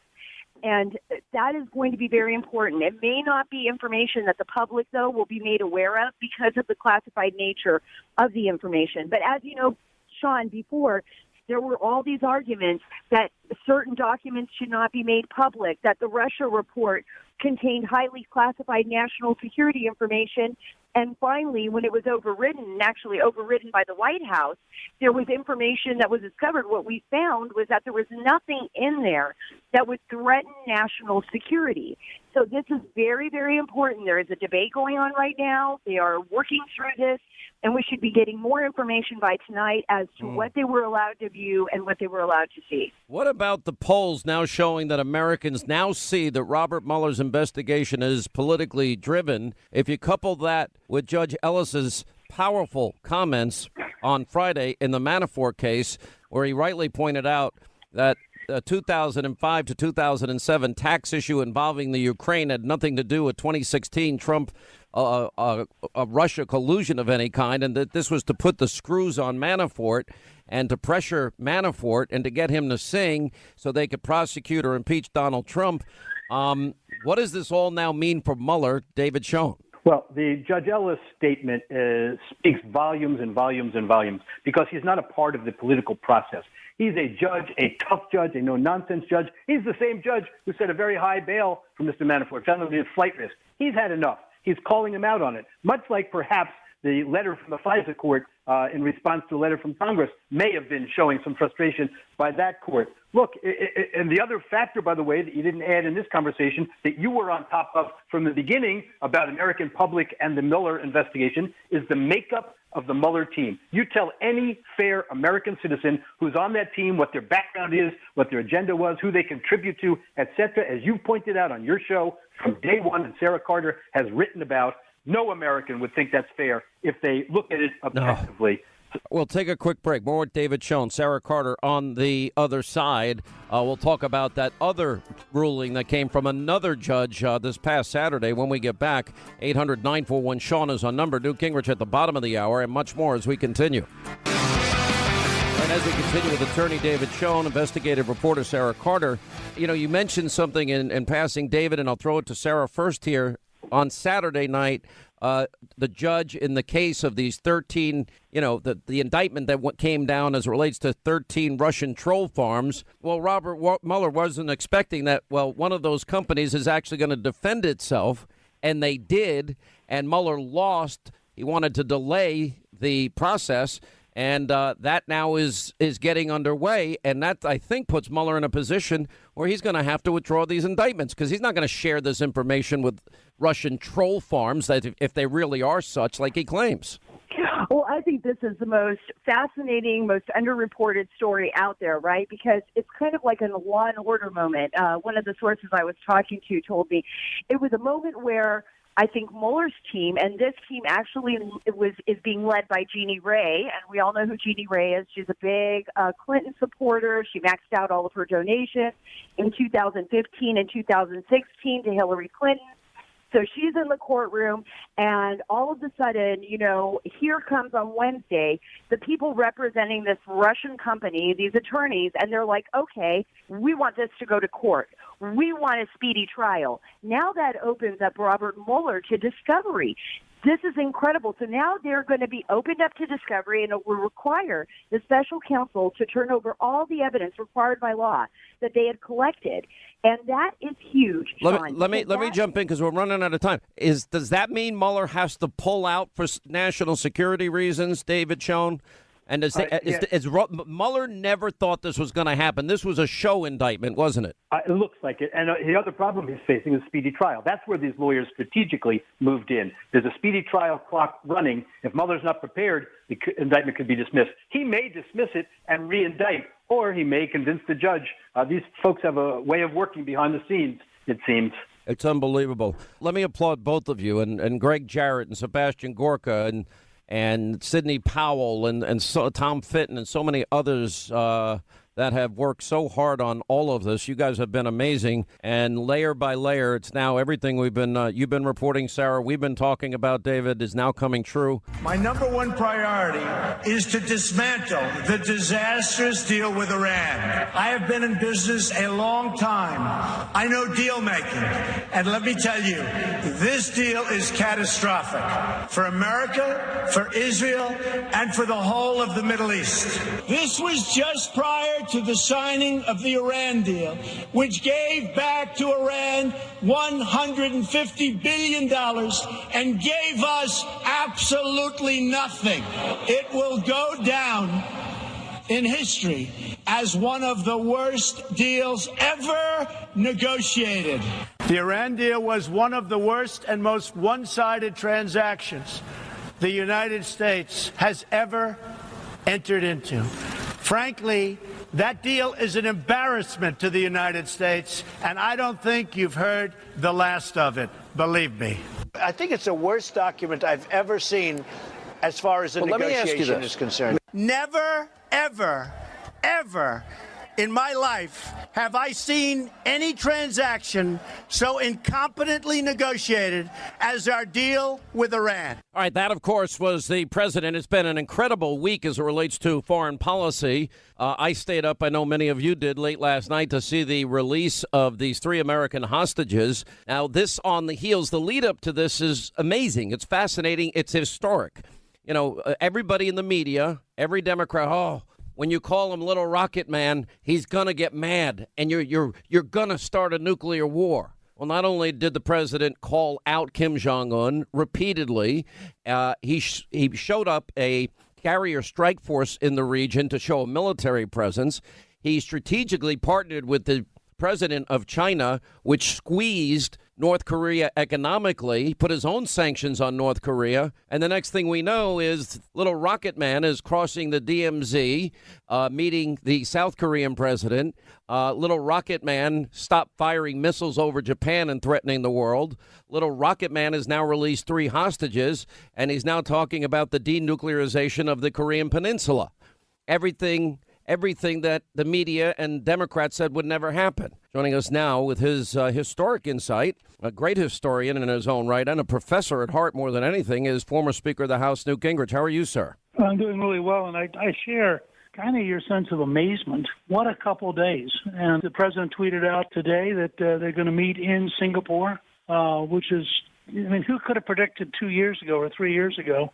H: And that is going to be very important. It may not be information that the public, though, will be made aware of because of the classified nature of the information. But as you know, Sean, before, there were all these arguments that certain documents should not be made public, that the Russia report contained highly classified national security information. And finally, when it was overridden, actually overridden by the White House, there was information that was discovered. What we found was that there was nothing in there that would threaten national security. So this is very, very important. There is a debate going on right now. They are working through this, and we should be getting more information by tonight as to what they were allowed to view and what they were allowed to see.
A: What about the polls now showing that Americans now see that Robert Mueller's investigation is politically driven? If you couple that with Judge Ellis's powerful comments on Friday in the Manafort case, where he rightly pointed out that 2005 to 2007 tax issue involving the Ukraine had nothing to do with 2016 Trump a Russia collusion of any kind, and that this was to put the screws on Manafort and to pressure Manafort and to get him to sing so they could prosecute or impeach Donald Trump. What does this all now mean for Mueller, David Schoen?
I: Well, the Judge Ellis statement speaks volumes and volumes and volumes because he's not a part of the political process. He's a judge, a tough judge, a no-nonsense judge. He's the same judge who set a very high bail for Mr. Manafort, found him to be a flight risk. He's had enough. He's calling him out on it, much like perhaps the letter from the FISA court in response to a letter from Congress may have been showing some frustration by that court. Look, and the other factor, by the way, that you didn't add in this conversation that you were on top of from the beginning about American public and the Mueller investigation is the makeup of the Mueller team. You tell any fair American citizen who's on that team what their background is, what their agenda was, who they contribute to, etc. As you pointed out on your show from day one, and Sarah Carter has written about, no American would think that's fair if they look at it objectively.
A: We'll take a quick break. More with David Schoen, Sarah Carter on the other side. We'll talk about that other ruling that came from another judge this past Saturday when we get back. 800-941-SEAN is our number. Newt Gingrich at the bottom of the hour, and much more as we continue. And as we continue with attorney David Schoen, investigative reporter Sarah Carter, you mentioned something in passing, David, and I'll throw it to Sarah first here. On Saturday night, the judge in the case of these 13, the indictment that came down as it relates to 13 Russian troll farms. Well, Robert Mueller wasn't expecting that. Well, one of those companies is actually going to defend itself, and they did. And Mueller lost. He wanted to delay the process. And that now is getting underway. And that, I think, puts Mueller in a position where he's going to have to withdraw these indictments because he's not going to share this information with Russian troll farms that if they really are such, like he claims.
H: Well, I think this is the most fascinating, most underreported story out there, right? Because it's kind of like a Law and Order moment. One of the sources I was talking to told me it was a moment where I think Mueller's team, and this team actually is being led by Jeannie Ray, and we all know who Jeannie Ray is. She's a big Clinton supporter. She maxed out all of her donations in 2015 and 2016 to Hillary Clinton. So she's in the courtroom, and all of a sudden, here comes on Wednesday the people representing this Russian company, these attorneys, and they're like, okay, we want this to go to court. We want a speedy trial. Now that opens up Robert Mueller to discovery. This is incredible. So now they're going to be opened up to discovery, and it will require the special counsel to turn over all the evidence required by law that they had collected. And that is huge.
A: Let me jump in because we're running out of time. Does that mean Mueller has to pull out for national security reasons, David Schoen? And Mueller never thought this was going to happen. This was a show indictment, wasn't it?
I: It looks like it. And the other problem he's facing is speedy trial. That's where these lawyers strategically moved in. There's a speedy trial clock running. If Mueller's not prepared, the indictment could be dismissed. He may dismiss it and re-indict, or he may convince the judge. These folks have a way of working behind the scenes, it seems.
A: It's unbelievable. Let me applaud both of you and Greg Jarrett and Sebastian Gorka and Sidney Powell and Tom Fitton and so many others that have worked so hard on all of this. You guys have been amazing. And layer by layer, it's now everything you've been reporting, Sarah, we've been talking about, David, is now coming true.
J: My number one priority is to dismantle the disastrous deal with Iran. I have been in business a long time. I know deal making. And let me tell you, this deal is catastrophic for America, for Israel, and for the whole of the Middle East. This was just prior to the signing of the Iran deal, which gave back to Iran $150 billion and gave us absolutely nothing. It will go down in history as one of the worst deals ever negotiated. The Iran deal was one of the worst and most one-sided transactions the United States has ever entered into. Frankly, that deal is an embarrassment to the United States, and I don't think you've heard the last of it, believe me. I think it's the worst document I've ever seen as far as the negotiation is concerned. Never, ever, ever in my life have I seen any transaction so incompetently negotiated as our deal with Iran.
A: All right, that, of course, was the president. It's been an incredible week as it relates to foreign policy. I stayed up, I know many of you did, late last night to see the release of these 3 American hostages. Now, this on the heels, the lead up to this is amazing. It's fascinating. It's historic. You know, everybody in the media, every Democrat, when you call him Little Rocket Man, he's going to get mad and you're going to start a nuclear war. Well, not only did the president call out Kim Jong-un repeatedly, he showed up a carrier strike force in the region to show a military presence. He strategically partnered with the president of China, which squeezed North Korea economically. He put his own sanctions on North Korea. And the next thing we know is Little Rocket Man is crossing the DMZ, meeting the South Korean president. Little Rocket Man stopped firing missiles over Japan and threatening the world. Little Rocket Man has now released 3 hostages, and he's now talking about the denuclearization of the Korean Peninsula. Everything that the media and Democrats said would never happen. Joining us now with his historic insight, a great historian in his own right and a professor at heart more than anything, is former Speaker of the House, Newt Gingrich. How are you, sir?
K: I'm doing really well, and I share kind of your sense of amazement. What a couple of days. And the president tweeted out today that they're going to meet in Singapore, which is, I mean, who could have predicted 2 years ago or 3 years ago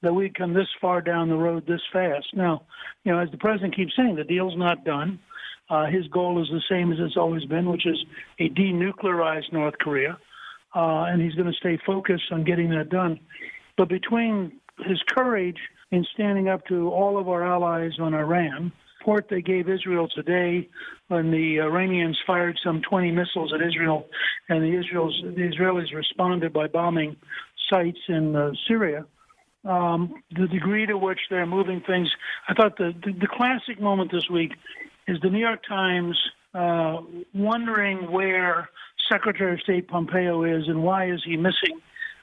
K: that we'd come this far down the road this fast? Now, you know, as the president keeps saying, the deal's not done. His goal is the same as it's always been, which is a denuclearized North Korea, and he's going to stay focused on getting that done. But between his courage in standing up to all of our allies on Iran, report they gave Israel today when the Iranians fired some 20 missiles at Israel, and the Israelis responded by bombing sites in Syria, the degree to which they're moving things. I thought the classic moment this week is the New York Times wondering where Secretary of State Pompeo is and why is he missing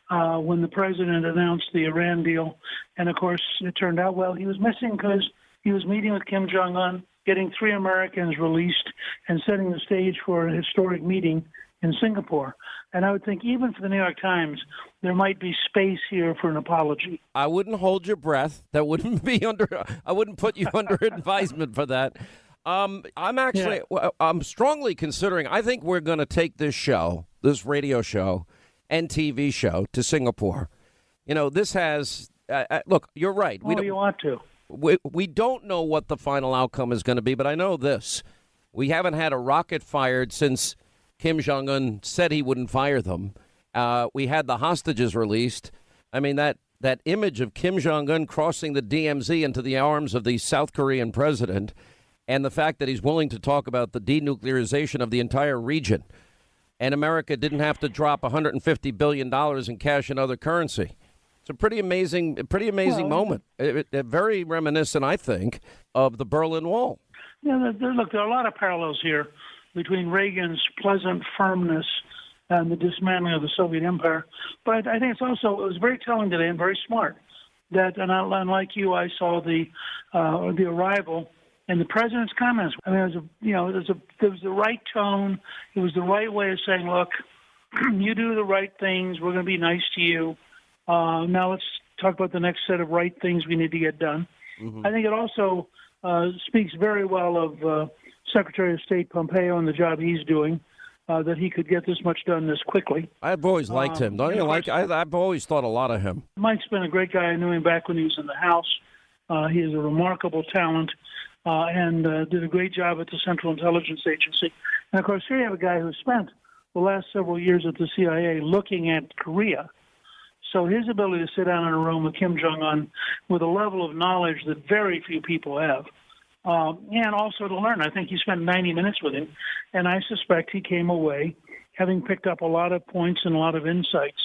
K: when the president announced the Iran deal. And, of course, it turned out, well, he was missing because he was meeting with Kim Jong-un, getting 3 Americans released, and setting the stage for a historic meeting in Singapore. And I would think even for the New York Times, there might be space here for an apology.
A: I wouldn't hold your breath. That wouldn't be I wouldn't put you under advisement for that. I'm strongly considering, I think we're going to take this show, this radio show and TV show to Singapore. You know, this has, look, you're right.
K: You want to.
A: We don't know what the final outcome is going to be, but I know this. We haven't had a rocket fired since Kim Jong-un said he wouldn't fire them. We had the hostages released. I mean, that image of Kim Jong-un crossing the DMZ into the arms of the South Korean president, and the fact that he's willing to talk about the denuclearization of the entire region, and America didn't have to drop $150 billion in cash and other currency. It's a pretty amazing moment. Very reminiscent, I think, of the Berlin Wall.
K: Yeah, look, there are a lot of parallels here between Reagan's pleasant firmness and the dismantling of the Soviet Empire. But I think it was very telling today and very smart that, and unlike you, I saw the arrival and the president's comments. I mean, there was the right tone. It was the right way of saying, look, you do the right things. We're going to be nice to you. Now let's talk about the next set of right things we need to get done. Mm-hmm. I think it also speaks very well of Secretary of State Pompeo and the job he's doing, that he could get this much done this quickly.
A: I've always liked him. Don't you like? I've always thought a lot of him.
K: Mike's been a great guy. I knew him back when he was in the House. He is a remarkable talent and did a great job at the Central Intelligence Agency. And, of course, here you have a guy who spent the last several years at the CIA looking at Korea. So his ability to sit down in a room with Kim Jong-un with a level of knowledge that very few people have, and also to learn. I think he spent 90 minutes with him, and I suspect he came away having picked up a lot of points and a lot of insights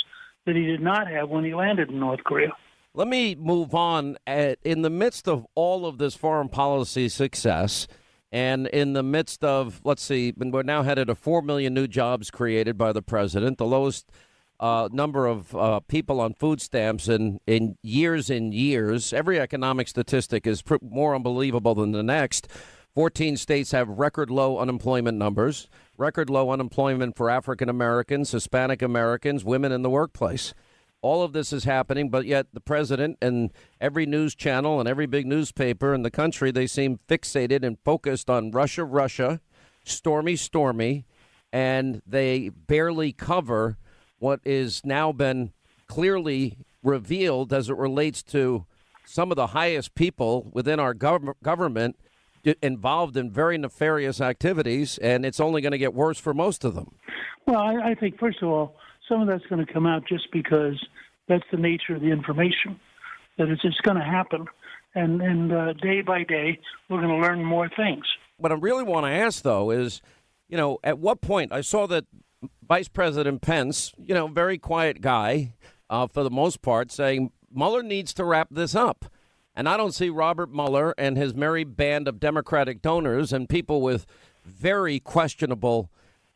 K: that he did not have when he landed in North Korea.
A: Let me move on. In the midst of all of this foreign policy success, and in the midst of, let's see, we're now headed to 4 million new jobs created by the president, the lowest number of people on food stamps in years and years. Every economic statistic is more unbelievable than the next. 14 states have record low unemployment numbers, record low unemployment for African Americans, Hispanic Americans, women in the workplace. All of this is happening, but yet the president and every news channel and every big newspaper in the country, they seem fixated and focused on Russia, Russia, stormy, and they barely cover what is now been clearly revealed as it relates to some of the highest people within our government involved in very nefarious activities, and it's only going to get worse for most of them.
K: Well, I think, first of all, some of that's going to come out just because that's the nature of the information, that it's just going to happen. And day by day, we're going to learn more things.
A: What I really want to ask, though, is, at what point I saw that Vice President Pence, very quiet guy for the most part, saying Mueller needs to wrap this up. And I don't see Robert Mueller and his merry band of Democratic donors and people with very questionable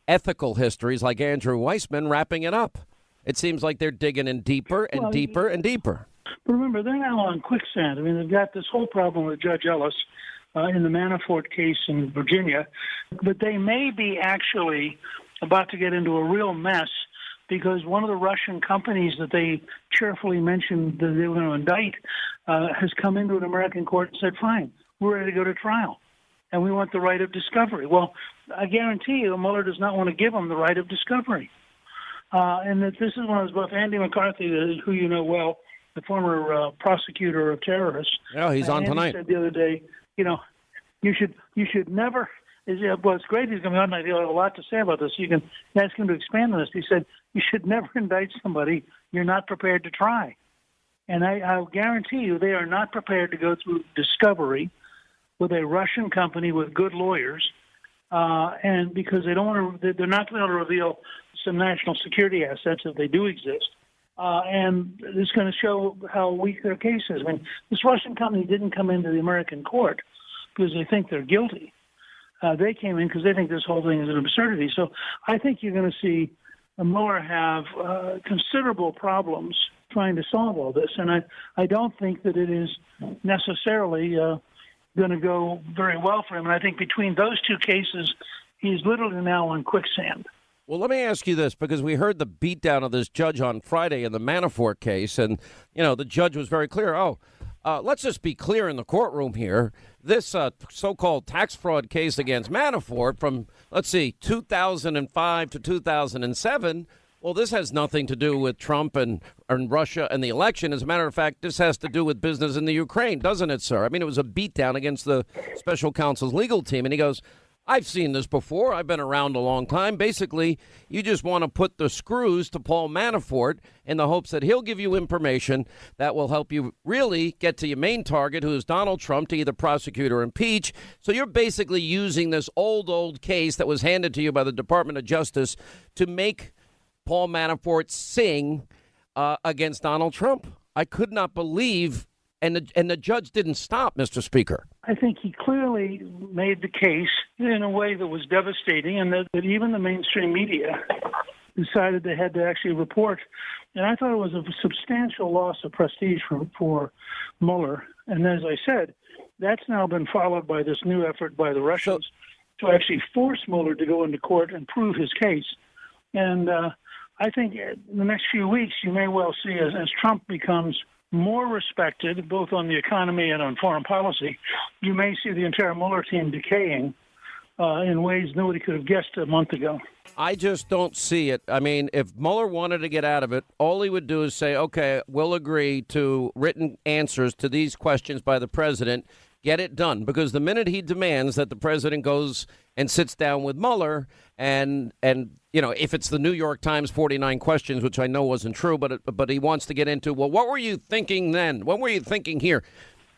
A: ethical histories like Andrew Weissman wrapping it up. It seems like they're digging in deeper and deeper and deeper.
K: But remember, they're now on quicksand. I mean, they've got this whole problem with Judge Ellis in the Manafort case in Virginia. But they may be actually about to get into a real mess because one of the Russian companies that they cheerfully mentioned that they were going to indict has come into an American court and said, fine, we're ready to go to trial, and we want the right of discovery. Well, I guarantee you Mueller does not want to give them the right of discovery. And that this is one of those, both Andy McCarthy, who you know well, the former prosecutor of terrorists.
A: Yeah, he's on
K: Andy
A: tonight.
K: Said the other day, you should never. Well, it's great he's going to be on tonight. He'll have a lot to say about this. You can ask him to expand on this. He said, you should never indict somebody you're not prepared to try. And I'll guarantee you they are not prepared to go through discovery with a Russian company with good lawyers, and because they don't want to, they're not going to reveal some national security assets if they do exist. And it's going to show how weak their case is. I mean, this Russian company didn't come into the American court because they think they're guilty. They came in because they think this whole thing is an absurdity. So I think you're going to see Mueller have considerable problems trying to solve all this. And I don't think that it is necessarily going to go very well for him. And I think between those two cases, he's literally now on quicksand.
A: Well, let me ask you this, because we heard the beatdown of this judge on Friday in the Manafort case, and, the judge was very clear. Let's just be clear in the courtroom here. This so-called tax fraud case against Manafort from, 2005 to 2007, well, this has nothing to do with Trump and Russia and the election. As a matter of fact, this has to do with business in the Ukraine, doesn't it, sir? I mean, it was a beatdown against the special counsel's legal team, and he goes, I've seen this before. I've been around a long time. Basically, you just want to put the screws to Paul Manafort in the hopes that he'll give you information that will help you really get to your main target, who is Donald Trump, to either prosecute or impeach. So you're basically using this old case that was handed to you by the Department of Justice to make Paul Manafort sing against Donald Trump. I could not believe, and the judge didn't stop, Mr. Speaker.
K: I think he clearly made the case in a way that was devastating, and that even the mainstream media decided they had to actually report. And I thought it was a substantial loss of prestige for Mueller. And as I said, that's now been followed by this new effort by the Russians to actually force Mueller to go into court and prove his case. And I think in the next few weeks, you may well see, as Trump becomes more respected, both on the economy and on foreign policy, you may see the entire Mueller team decaying in ways nobody could have guessed a month ago.
A: I just don't see it. I mean, if Mueller wanted to get out of it, all he would do is say, okay, we'll agree to written answers to these questions by the president, get it done. Because the minute he demands that the president goes and sits down with Mueller and if it's the New York Times 49 questions, which I know wasn't true, but he wants to get into, well, what were you thinking then? What were you thinking here?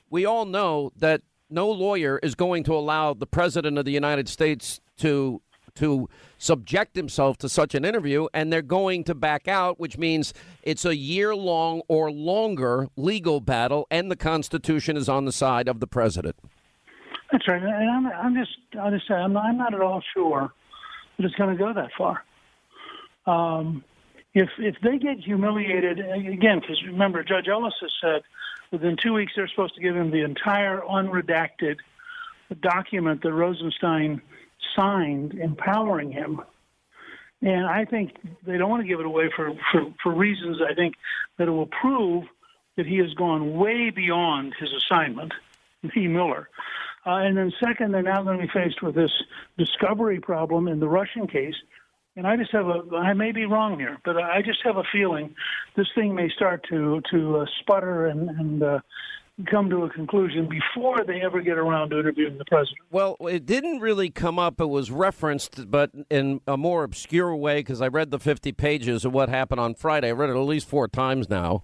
A: We all know that no lawyer is going to allow the president of the United States to subject himself to such an interview, and they're going to back out, which means it's a year-long or longer legal battle, and the Constitution is on the side of the president.
K: That's right. And I'll just say, I'm not at all sure that it's going to go that far. If they get humiliated, again, because remember, Judge Ellis has said within 2 weeks they're supposed to give him the entire unredacted document that Rosenstein signed empowering him. And I think they don't want to give it away for reasons, I think, that it will prove that he has gone way beyond his assignment, E. Miller. And then second, they're now going to be faced with this discovery problem in the Russian case. And I just have I may be wrong here, but I just have a feeling this thing may start to sputter and come to a conclusion before they ever get around to interviewing the president.
A: Well, it didn't really come up. It was referenced, but in a more obscure way, because I read the 50 pages of what happened on Friday. I read it at least 4 times now.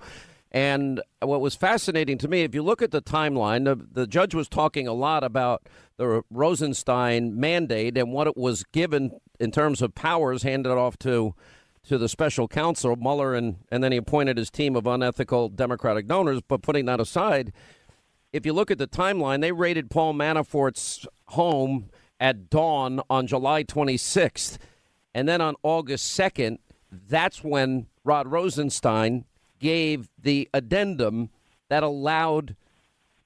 A: And what was fascinating to me, if you look at the timeline, the judge was talking a lot about the Rosenstein mandate and what it was given in terms of powers handed off to the special counsel, Mueller, and then he appointed his team of unethical Democratic donors. But putting that aside, if you look at the timeline, they raided Paul Manafort's home at dawn on July 26th. And then on August 2nd, that's when Rod Rosenstein gave the addendum that allowed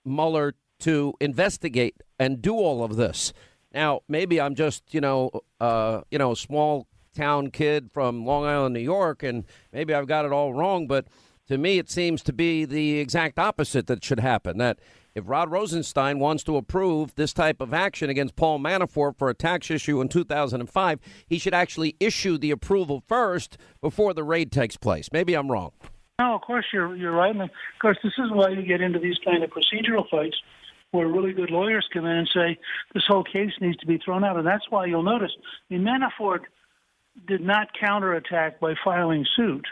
A: Mueller to investigate and do all of this. Now, maybe I'm just, small town kid from Long Island, New York, and maybe I've got it all wrong, but to me it seems to be the exact opposite that should happen, that if Rod Rosenstein wants to approve this type of action against Paul Manafort for a tax issue in 2005, he should actually issue the approval first before the raid takes place. Maybe I'm wrong.
K: No, of course you're right. And of course, this is why you get into these kind of procedural fights where really good lawyers come in and say this whole case needs to be thrown out. And that's why you'll notice Manafort did not counterattack by filing suit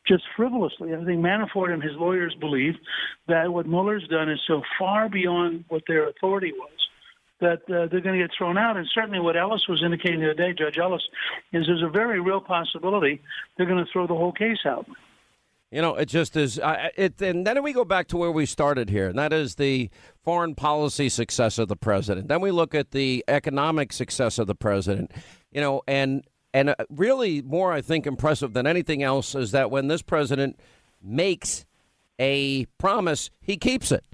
K: just frivolously. I think Manafort and his lawyers believe that what Mueller's done is so far beyond what their authority was that they're going to get thrown out. And certainly what Ellis was indicating the other day, Judge Ellis, is there's a very real possibility they're going to throw the whole case out.
A: It just is. And then we go back to where we started here, and that is the foreign policy success of the president. Then we look at the economic success of the president, and really more, I think, impressive than anything else is that when this president makes a promise, he keeps it.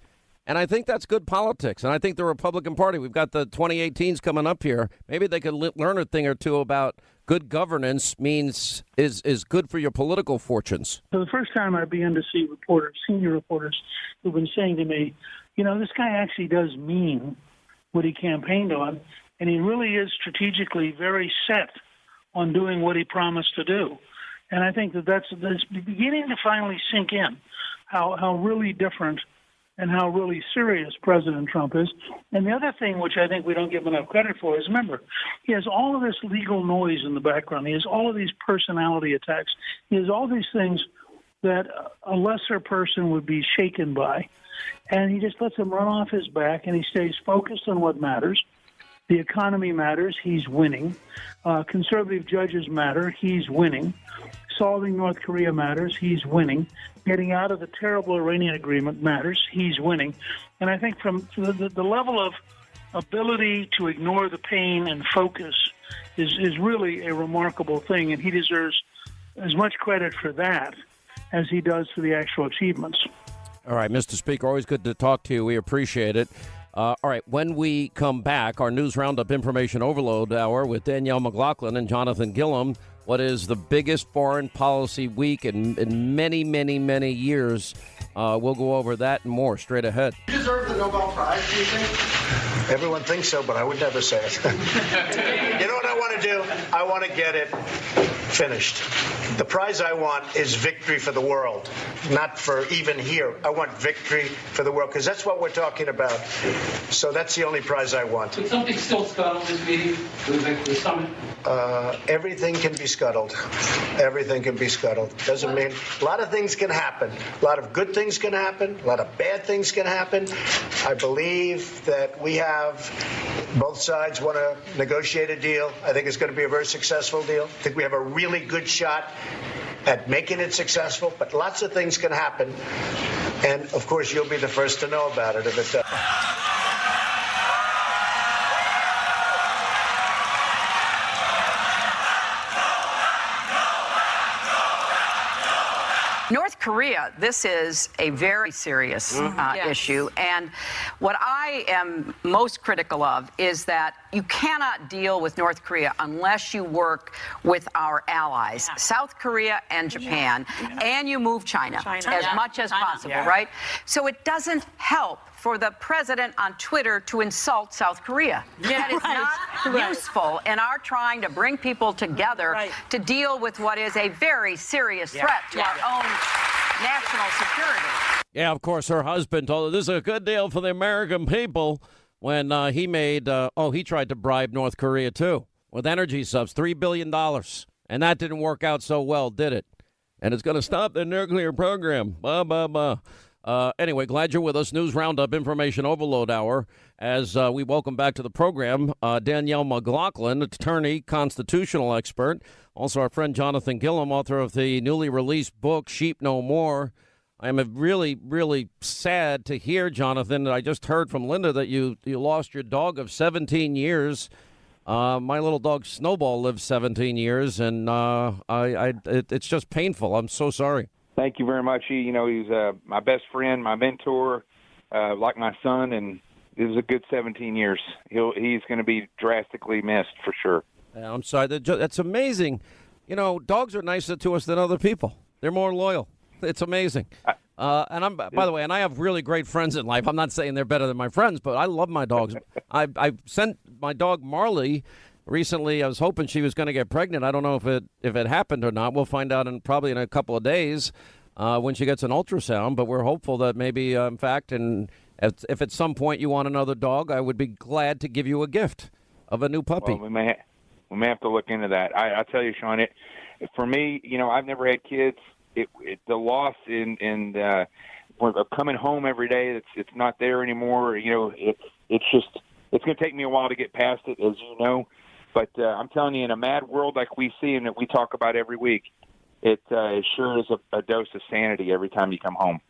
A: And I think that's good politics. And I think the Republican Party, we've got the 2018s coming up here. Maybe they could learn a thing or two about good governance is good for your political fortunes.
K: For the first time, I began to see senior reporters who've been saying to me, this guy actually does mean what he campaigned on. And he really is strategically very set on doing what he promised to do. And I think that's beginning to finally sink in how really different and how really serious President Trump is. And the other thing, which I think we don't give enough credit for, is remember, he has all of this legal noise in the background. He has all of these personality attacks. He has all these things that a lesser person would be shaken by. And he just lets them run off his back, and he stays focused on what matters. The economy matters. He's winning. Conservative judges matter. He's winning. Solving North Korea matters. He's winning. Getting out of the terrible Iranian agreement matters. He's winning. And I think from the level of ability to ignore the pain and focus is really a remarkable thing, and he deserves as much credit for that as he does for the actual achievements.
A: All right, Mr. Speaker, always good to talk to you. We appreciate it. All right, when we come back, our News Roundup Information Overload Hour with Danielle McLaughlin and Jonathan Gillum. What is the biggest foreign policy week in many, many, many years? We'll go over that and more straight ahead.
L: You deserve the Nobel Prize, do you think? Everyone thinks so, but I would never say it. You know what I want to do? I want to get it finished. The prize I want is victory for the world, not for even here. I want victory for the world, because that's what we're talking about. So that's the only prize I want.
M: Could something still scuttle this meeting, the summit?
L: Everything can be scuttled. Everything can be scuttled. Doesn't mean a lot of things can happen. A lot of good things can happen. A lot of bad things can happen. I believe that we have both sides want to negotiate a deal. I think it's going to be a very successful deal. I think we have a really good shot at making it successful, but lots of things can happen. And of course, you'll be the first to know about it if it does.
N: North Korea, this is a very serious issue. And what I I am most critical of is that you cannot deal with North Korea unless you work with our allies, South Korea and Japan, and you move China as much as possible, right? So it doesn't help for the president on Twitter to insult South Korea. That is not useful in our trying to bring people together to deal with what is a very serious threat to our own national security.
A: Yeah, of course, her husband told her this is a good deal for the American people when he he tried to bribe North Korea, too, with energy subs, $3 billion. And that didn't work out so well, did it? And it's going to stop the nuclear program. Anyway, glad you're with us. News Roundup, Information Overload Hour. As we welcome back to the program, Danielle McLaughlin, attorney, constitutional expert. Also our friend Jonathan Gillum, author of the newly released book, Sheep No More. I am really, really sad to hear, Jonathan, that I just heard from Linda that you lost your dog of 17 years. My little dog Snowball lived 17 years, and it's just painful. I'm so sorry.
O: Thank you very much. He's my best friend, my mentor, like my son, and it was a good 17 years. He's going to be drastically missed for sure.
A: Yeah, I'm sorry. That's amazing. Dogs are nicer to us than other people. They're more loyal. It's amazing. And by the way, I have really great friends in life. I'm not saying they're better than my friends, but I love my dogs. I sent my dog Marley recently. I was hoping she was going to get pregnant. I don't know if it happened or not. We'll find out probably in a couple of days when she gets an ultrasound. But we're hopeful that maybe, in fact, and if at some point you want another dog, I would be glad to give you a gift of a new puppy.
O: Well, we may have to look into that. I tell you, Sean, for me, I've never had kids. The loss in coming home every day, it's not there anymore. It's going to take me a while to get past it, as you know. But I'm telling you, in a mad world like we see and that we talk about every week, it sure is a dose of sanity every time you come home.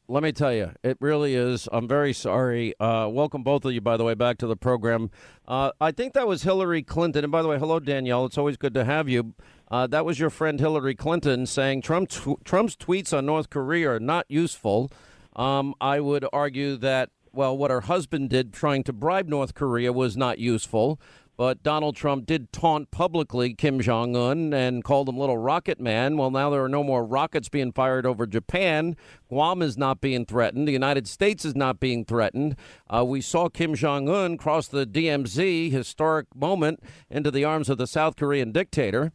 A: Let me tell you, it really is. I'm very sorry. Welcome both of you, by the way, back to the program. I think that was Hillary Clinton. And by the way, hello, Danielle. It's always good to have you. That was your friend Hillary Clinton saying Trump's tweets on North Korea are not useful. I would argue that, what her husband did trying to bribe North Korea was not useful. But Donald Trump did taunt publicly Kim Jong-un and called him Little Rocket Man. Well, now there are no more rockets being fired over Japan. Guam is not being threatened. The United States is not being threatened. We saw Kim Jong-un cross the DMZ, historic moment, into the arms of the South Korean dictator.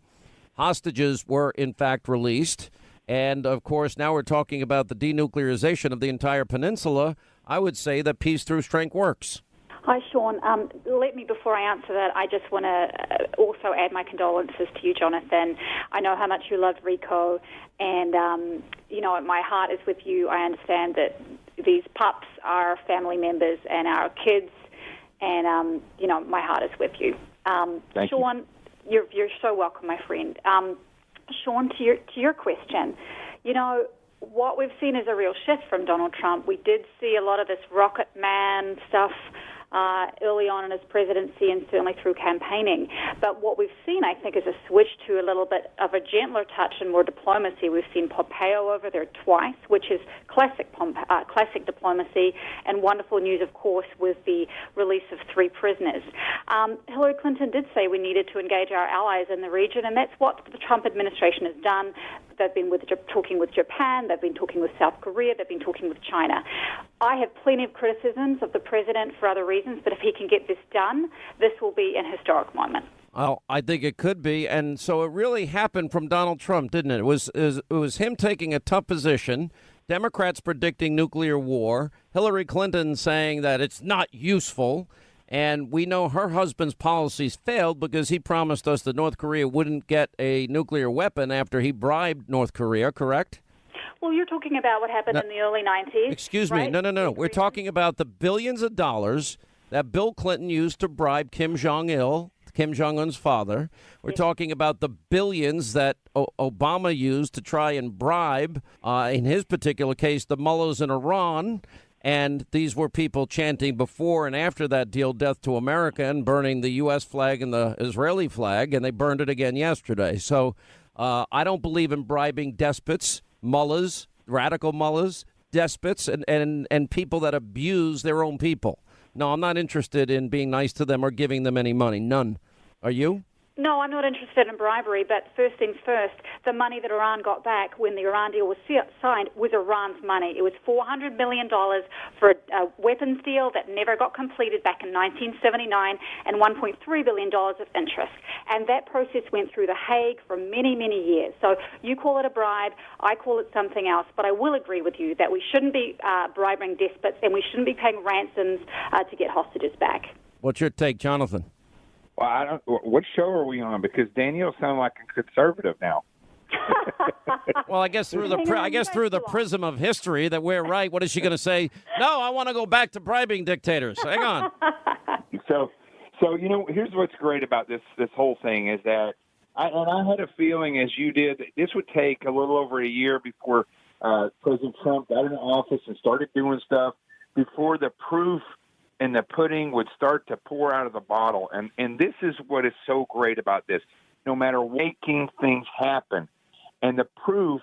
A: Hostages were, in fact, released. And, of course, now we're talking about the denuclearization of the entire peninsula. I would say that peace through strength works.
P: Hi, Sean. Let me, before I answer that, I just want to also add my condolences to you, Jonathan. I know how much you loved Rico, and, my heart is with you. I understand that these pups are family members and our kids, and, my heart is with you.
O: Thank
P: Sean,
O: you.
P: You're so welcome, my friend. Sean, to your question, what we've seen is a real shift from Donald Trump. We did see a lot of this Rocket Man stuff early on in his presidency and certainly through campaigning. But what we've seen, I think, is a switch to a little bit of a gentler touch and more diplomacy. We've seen Pompeo over there twice, which is classic diplomacy, and wonderful news, of course, with the release of 3 prisoners. Hillary Clinton did say we needed to engage our allies in the region, and that's what the Trump administration has done. They've been talking with Japan, they've been talking with South Korea, they've been talking with China. I have plenty of criticisms of the president for other reasons, but if he can get this done, this will be an historic moment.
A: Well, I think it could be, and so it really happened from Donald Trump, didn't it? It was him taking a tough position, Democrats predicting nuclear war, Hillary Clinton saying that it's not useful, and we know her husband's policies failed because he promised us that North Korea wouldn't get a nuclear weapon after he bribed North Korea, correct?
P: Well, you're talking about what happened in the early 90s.
A: Excuse me.
P: Right?
A: No. We're talking about the billions of dollars that Bill Clinton used to bribe Kim Jong-un's father. We're talking about the billions that Obama used to try and bribe, in his particular case, the mullahs in Iran. And these were people chanting before and after that deal, death to America, and burning the U.S. flag and the Israeli flag, and they burned it again yesterday. So I don't believe in bribing despots, mullahs, radical mullahs, despots and people that abuse their own people. No, I'm not interested in being nice to them or giving them any money. None. Are you?
P: No, I'm not interested in bribery, but first things first, the money that Iran got back when the Iran deal was signed was Iran's money. It was $400 million for a weapons deal that never got completed back in 1979 and $1.3 billion of interest. And that process went through The Hague for many, many years. So you call it a bribe, I call it something else, but I will agree with you that we shouldn't be bribing despots and we shouldn't be paying ransoms to get hostages back.
A: What's your take, Jonathan?
O: Well, what show are we on? Because Danielle sounds like a conservative now.
A: Well, I guess through the prism of history that we're right. What is she going to say? No, I want to go back to bribing dictators. Hang on.
O: So here's what's great about this whole thing is that I had a feeling, as you did, that this would take a little over a year before President Trump got into office and started doing stuff, before the proof and the pudding would start to pour out of the bottle. And this is what is so great about this. No matter making things happen, and the proof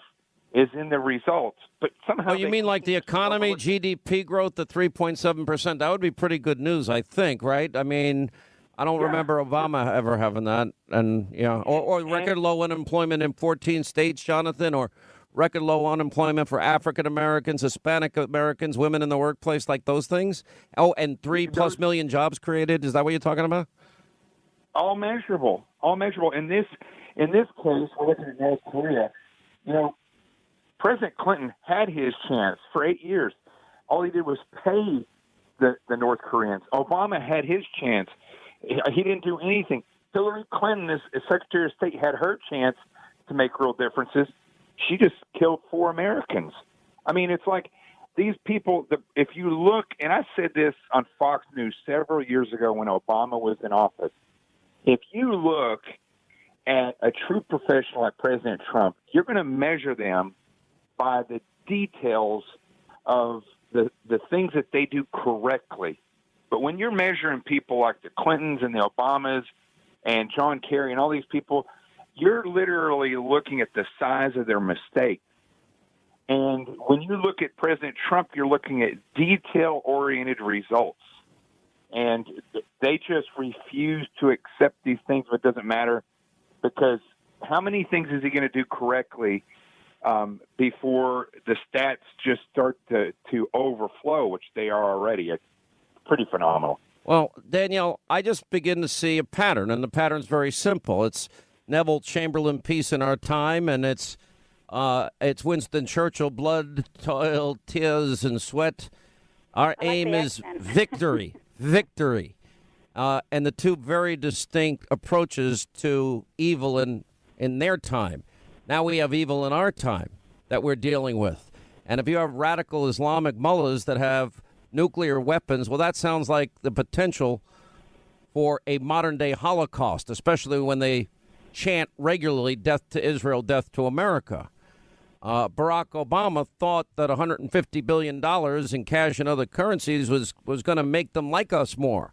O: is in the results. But somehow
A: you mean like the economy, GDP growth at 3.7%? That would be pretty good news, I think, right? I mean, I don't remember Obama ever having that. And, or record low unemployment in 14 states, Jonathan, or record low unemployment for African Americans, Hispanic Americans, women in the workplace, like those things. Oh, and 3+ million jobs created. Is that what you're talking about?
O: All measurable. In this case, we're looking at North Korea. President Clinton had his chance for 8 years. All he did was pay the North Koreans. Obama had his chance. He didn't do anything. Hillary Clinton, as Secretary of State, had her chance to make real differences. She just killed 4 Americans. I mean, it's like these people, if you look, and I said this on Fox News several years ago when Obama was in office, if you look at a true professional like President Trump, you're going to measure them by the details of the things that they do correctly. But when you're measuring people like the Clintons and the Obamas and John Kerry and all these people, you're literally looking at the size of their mistake. And when you look at President Trump, you're looking at detail-oriented results. And they just refuse to accept these things, but it doesn't matter, because how many things is he going to do correctly before the stats just start to overflow, which they are already? It's pretty phenomenal.
A: Well, Danielle, I just begin to see a pattern, and the pattern's very simple. It's Neville Chamberlain, peace in our time, and it's Winston Churchill, blood, toil, tears, and sweat. Our aim is victory, victory. And the two very distinct approaches to evil in their time. Now we have evil in our time that we're dealing with. And if you have radical Islamic mullahs that have nuclear weapons, well, that sounds like the potential for a modern-day Holocaust, especially when they chant regularly, death to Israel, death to America. Barack Obama thought that $150 billion in cash and other currencies was going to make them like us more.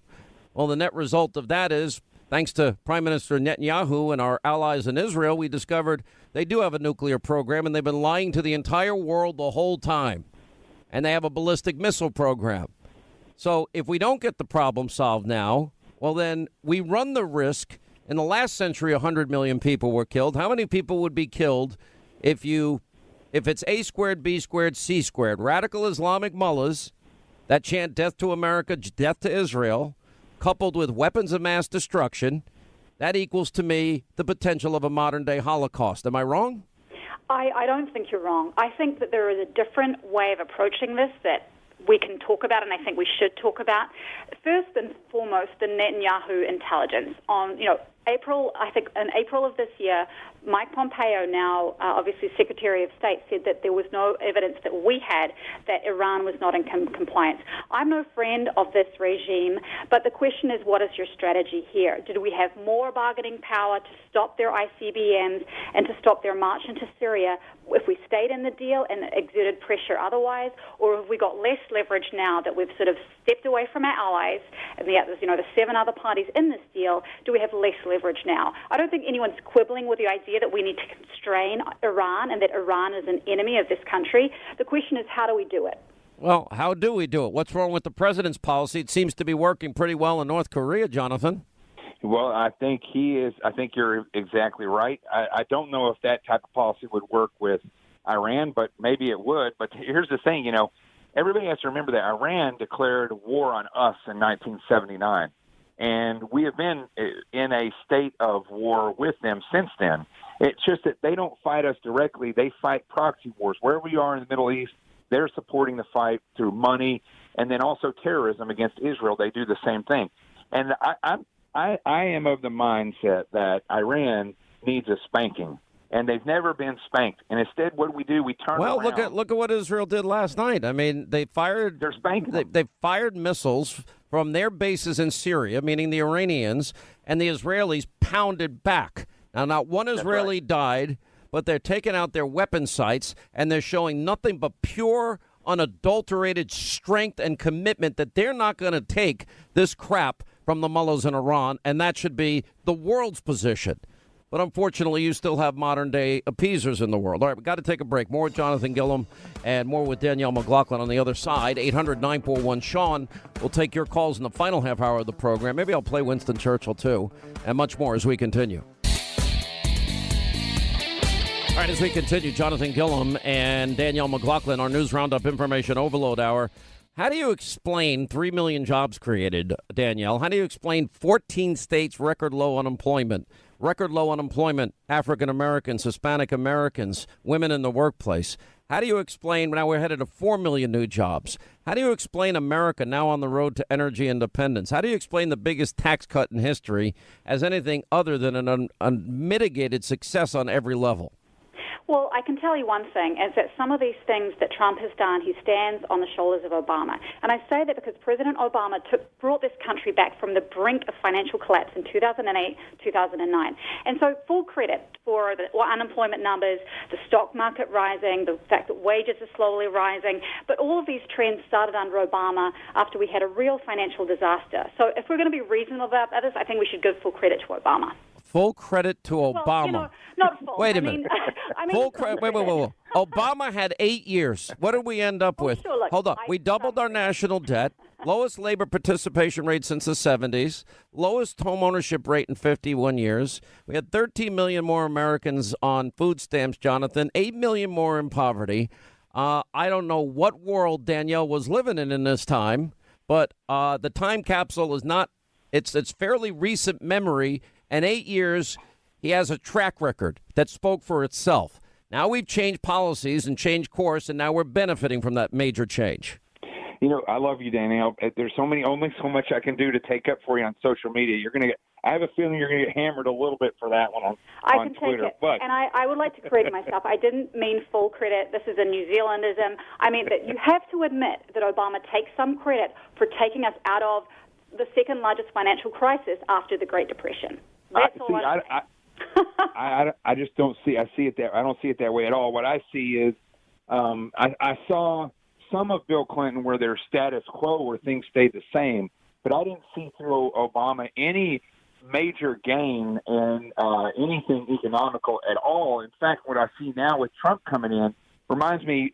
A: Well, the net result of that is, thanks to Prime Minister Netanyahu and our allies in Israel, we discovered they do have a nuclear program, and they've been lying to the entire world the whole time. And they have a ballistic missile program. So if we don't get the problem solved now, well, then we run the risk. In the last century, 100 million people were killed. How many people would be killed if it's A squared, B squared, C squared? Radical Islamic mullahs that chant death to America, death to Israel, coupled with weapons of mass destruction, that equals to me the potential of a modern-day Holocaust. Am I wrong?
P: I don't think you're wrong. I think that there is a different way of approaching this that we can talk about, and I think we should talk about. First and foremost, the Netanyahu intelligence. I think in April of this year, Mike Pompeo, now obviously Secretary of State, said that there was no evidence that we had that Iran was not in compliance. I'm no friend of this regime, but the question is, what is your strategy here? Did we have more bargaining power to stop their ICBMs and to stop their march into Syria if we stayed in the deal and exerted pressure otherwise, or have we got less leverage now that we've sort of stepped away from our allies and the 7 other parties in this deal? Do we have less leverage now. I don't think anyone's quibbling with the idea that we need to constrain Iran and that Iran is an enemy of this country. The question is, how do we do it?
A: Well, how do we do it? What's wrong with the president's policy? It seems to be working pretty well in North Korea, Jonathan.
O: Well, I think he is. I think you're exactly right. I don't know if that type of policy would work with Iran, but maybe it would. But here's the thing, everybody has to remember that Iran declared war on us in 1979, and we have been in a state of war with them since then. It's just that they don't fight us directly. They fight proxy wars. Where we are in the Middle East, they're supporting the fight through money, and then also terrorism against Israel. They do the same thing. And I am of the mindset that Iran needs a spanking. And they've never been spanked. And instead, what do? We turn around.
A: Well, look at what Israel did last night. I mean, they fired.
O: They're spanking.
A: They fired missiles from their bases in Syria, meaning the Iranians, and the Israelis pounded back. Now, not one Israeli died, but they're taking out their weapon sites, and they're showing nothing but pure, unadulterated strength and commitment that they're not going to take this crap from the mullahs in Iran, and that should be the world's position. But unfortunately, you still have modern-day appeasers in the world. All right, we've got to take a break. More with Jonathan Gillum and more with Danielle McLaughlin on the other side. 800-941-SEAN. We'll take your calls in the final half hour of the program. Maybe I'll play Winston Churchill, too, and much more as we continue. All right, as we continue, Jonathan Gillum and Danielle McLaughlin, our News Roundup Information Overload Hour. How do you explain 3 million jobs created, Danielle? How do you explain 14 states record low unemployment? Record low unemployment, African Americans, Hispanic Americans, women in the workplace. How do you explain, now we're headed to 4 million new jobs. How do you explain America now on the road to energy independence? How do you explain the biggest tax cut in history as anything other than an unmitigated success on every level?
P: Well, I can tell you one thing, is that some of these things that Trump has done, he stands on the shoulders of Obama. And I say that because President Obama brought this country back from the brink of financial collapse in 2008, 2009. And so full credit for the unemployment numbers, the stock market rising, the fact that wages are slowly rising. But all of these trends started under Obama after we had a real financial disaster. So if we're going to be reasonable about this, I think we should give full credit to Obama.
A: Full credit to Obama.
P: Well, not full.
A: Wait a minute. Full credit. Wait. Obama had 8 years. What did we end up with?
P: Sure, look,
A: Hold up. We doubled our national debt. Lowest labor participation rate since the 70s. Lowest home ownership rate in 51 years. We had 13 million more Americans on food stamps, Jonathan. 8 million more in poverty. I don't know what world Danielle was living in this time, but the time capsule is not. It's fairly recent memory. And 8 years, he has a track record that spoke for itself. Now we've changed policies and changed course, and now we're benefiting from that major change.
O: I love you, Danielle. There's only so much I can do to take up for you on social media. I have a feeling you're going to get hammered a little bit for that one on Twitter.
P: Take it. And I would like to correct myself. I didn't mean full credit. This is a New Zealandism. I mean that you have to admit that Obama takes some credit for taking us out of the second largest financial crisis after the Great Depression. That's all
O: I just don't see. I don't see it that way at all. What I see is, I saw some of Bill Clinton where there's status quo, where things stayed the same, but I didn't see through Obama any major gain in anything economical at all. In fact, what I see now with Trump coming in reminds me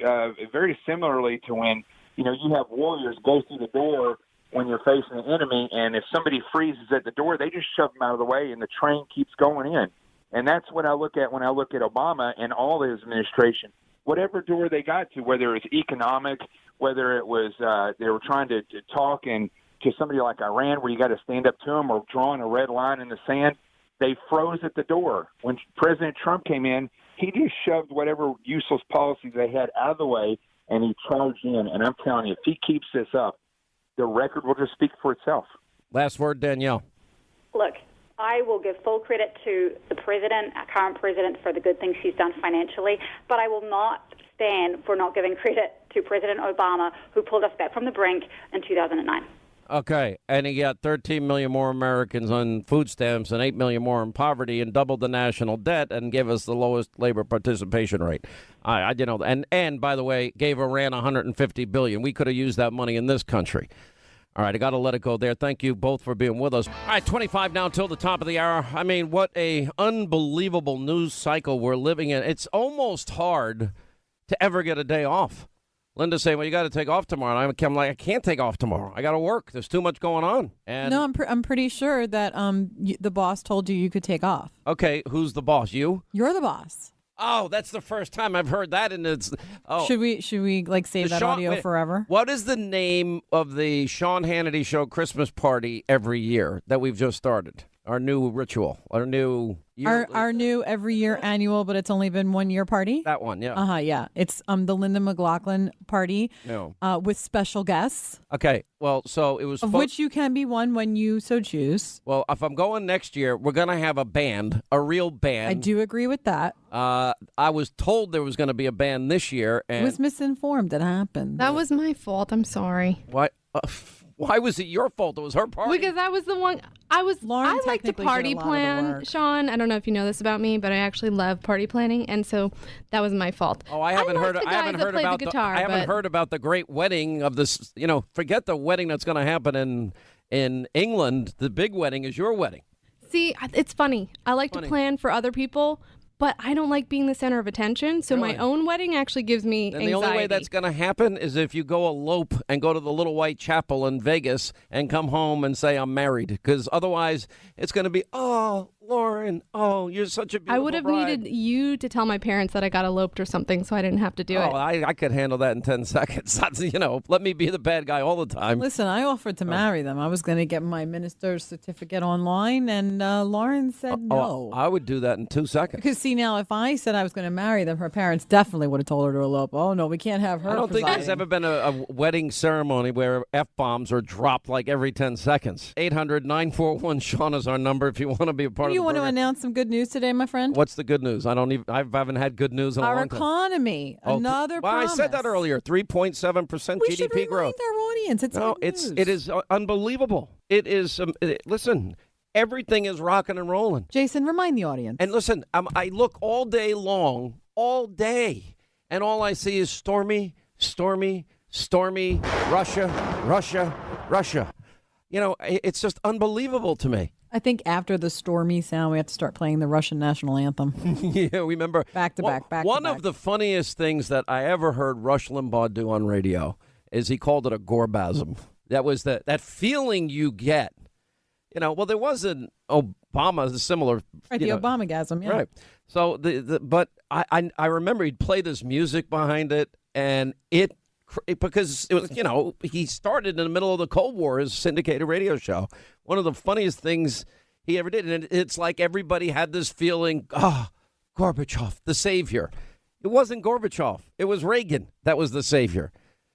O: very similarly to when you have warriors go through the door when you're facing an enemy, and if somebody freezes at the door, they just shove them out of the way, and the train keeps going in. And that's what I look at when I look at Obama and all his administration. Whatever door they got to, whether it's economic, whether it was they were trying to talk and to somebody like Iran where you got to stand up to them or drawing a red line in the sand, they froze at the door. When President Trump came in, he just shoved whatever useless policies they had out of the way, and he charged in. And I'm telling you, if he keeps this up, the record will just speak for itself.
A: Last word, Danielle.
P: Look, I will give full credit to the president, our current president, for the good things he's done financially, but I will not stand for not giving credit to President Obama, who pulled us back from the brink in 2009.
A: Okay, and he got 13 million more Americans on food stamps and 8 million more in poverty and doubled the national debt and gave us the lowest labor participation rate. And by the way, gave Iran $150 billion. We could have used that money in this country. All right, I got to let it go there. Thank you both for being with us. All right, 25 now till the top of the hour. I mean, what a unbelievable news cycle we're living in. It's almost hard to ever get a day off. Linda's saying, well, you got to take off tomorrow. And I'm like, I can't take off tomorrow. I got to work. There's too much going on. And
B: No, I'm pretty sure that the boss told you could take off.
A: okay, who's the boss? You?
B: You're the boss.
A: Oh, that's the first time I've heard that. And it's
B: Should we like save that audio forever?
A: What is the name of the Sean Hannity Show Christmas party every year that we've just started? Our new ritual, our new year.
B: Our new every year annual, but it's only been 1 year party.
A: That one, yeah.
B: Yeah. It's the Linda McLaughlin party.
A: No.
B: With special guests.
A: Okay, well, so it was
B: Of which you can be one when you so choose.
A: Well, if I'm going next year, we're going to have a band, a real band.
B: I do agree with that.
A: I was told there was going to be a band this year,
B: I
A: and
B: was misinformed. It happened.
Q: That was my fault. I'm sorry.
A: why? Why was it your fault? It was her party.
Q: Because I was the one. I like to
B: technically
Q: party
B: did a lot of the
Q: plan,
B: work.
Q: Sean. I don't know if you know this about me, but I actually love party planning, and so that was my fault.
A: Oh, I haven't heard.
Q: the
A: I haven't
Q: guys that
A: heard
Q: play the
A: about
Q: guitar,
A: I haven't
Q: but-
A: heard about the great wedding of this. Forget the wedding that's going to happen in England. The big wedding is your wedding.
Q: See, it's funny. I like
A: Funny.
Q: to plan for other people, but I don't like being the center of attention. So
A: Really?
Q: my own wedding actually gives me
A: And
Q: anxiety.
A: the only way that's going to happen is if you go elope and go to the Little White Chapel in Vegas and come home and say, I'm married. Because otherwise, it's going to be, oh, Lauren, oh, you're such a beautiful
Q: I would have
A: bride.
Q: needed you to tell my parents that I got eloped or something, so I didn't have to do
A: Oh,
Q: it.
A: I could handle that in 10 seconds. That's, let me be the bad guy all the time.
B: Listen, I offered to marry them. I was going to get my minister's certificate online, and Lauren said no.
A: Oh, I would do that in 2 seconds.
B: Because, see, now, if I said I was going to marry them, her parents definitely would have told her to elope. Oh, no, we can't have her
A: I don't think there's
B: presiding.
A: ever been a wedding ceremony where F-bombs are dropped like every 10 seconds. 800-941-SEAN is our number if you want to be a part
B: Do
A: of
B: you
A: the
B: want to
A: program.
B: announce some good news today, my friend?
A: What's the good news? I haven't had good news in a
B: Our
A: long time.
B: economy, another
A: Well,
B: promise.
A: I said that earlier. 3.7%
B: We should
A: GDP
B: remind
A: growth.
B: our audience. It's
A: No,
B: good news.
A: it is unbelievable. It is. Listen, everything is rocking and rolling.
B: Jason, remind the audience.
A: And listen, I look all day long, all day, and all I see is stormy, stormy, stormy, Russia, Russia, Russia. It's just unbelievable to me.
B: I think after the stormy sound, we have to start playing the Russian national anthem.
A: Yeah, remember.
B: Back to back.
A: One of the funniest things that I ever heard Rush Limbaugh do on radio is he called it a gorbasm. That was that feeling you get. Well, there was an Obama similar.
B: Right, the Obama-gasm, yeah.
A: Right. So but I remember he'd play this music behind it, and because it was, he started in the middle of the Cold War as a syndicated radio show. One of the funniest things he ever did. And it's like everybody had this feeling, Gorbachev, the savior. It wasn't Gorbachev. It was Reagan that was the savior.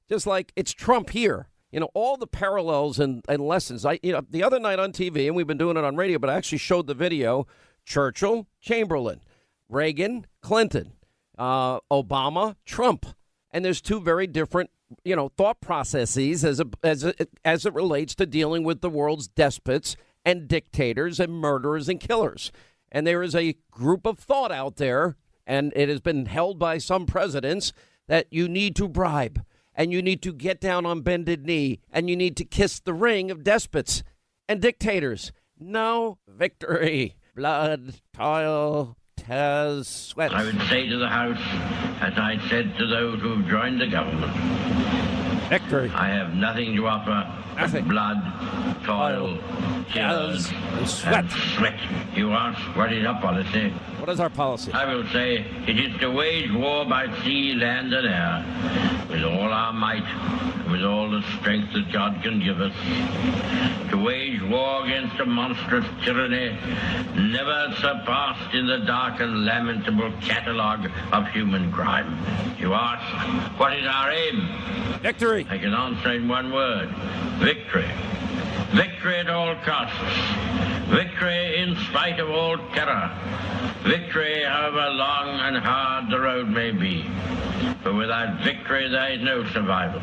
A: Just like it's Trump here. All the parallels and lessons. The other night on TV, and we've been doing it on radio, but I actually showed the video, Churchill, Chamberlain, Reagan, Clinton, Obama, Trump. And there's two very different, thought processes as it relates to dealing with the world's despots and dictators and murderers and killers. And there is a group of thought out there, and it has been held by some presidents, that you need to bribe, and you need to get down on bended knee, and you need to kiss the ring of despots and dictators. No victory, blood, toil, tears, sweat.
R: I would say to the House, as I said to those who have joined the government,
A: victory.
R: I have nothing to offer but blood, toil, tears,
A: and sweat.
R: You ask, what is our policy?
A: What is our policy?
R: I will say, it is to wage war by sea, land, and air, with all our might, and with all the strength that God can give us, to wage war against a monstrous tyranny never surpassed in the dark and lamentable catalogue of human crime. You ask, what is our aim?
A: Victory.
R: I can answer in one word, victory. Victory at all costs. Victory in spite of all terror. Victory however long and hard the road may be. But without victory, there is no survival.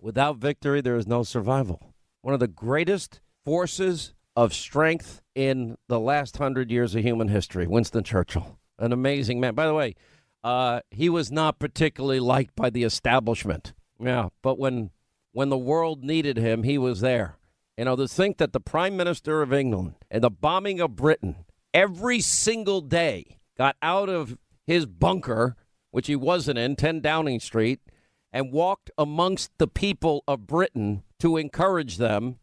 A: Without victory, there is no survival. One of the greatest forces of strength in the last 100 years of human history, Winston Churchill. An amazing man. By the way, he was not particularly liked by the establishment. Yeah, but when when the world needed him, he was there. You know, to think that the Prime Minister of England and the bombing of Britain every single day got out of his bunker, which he wasn't in, 10 Downing Street, and walked amongst the people of Britain to encourage them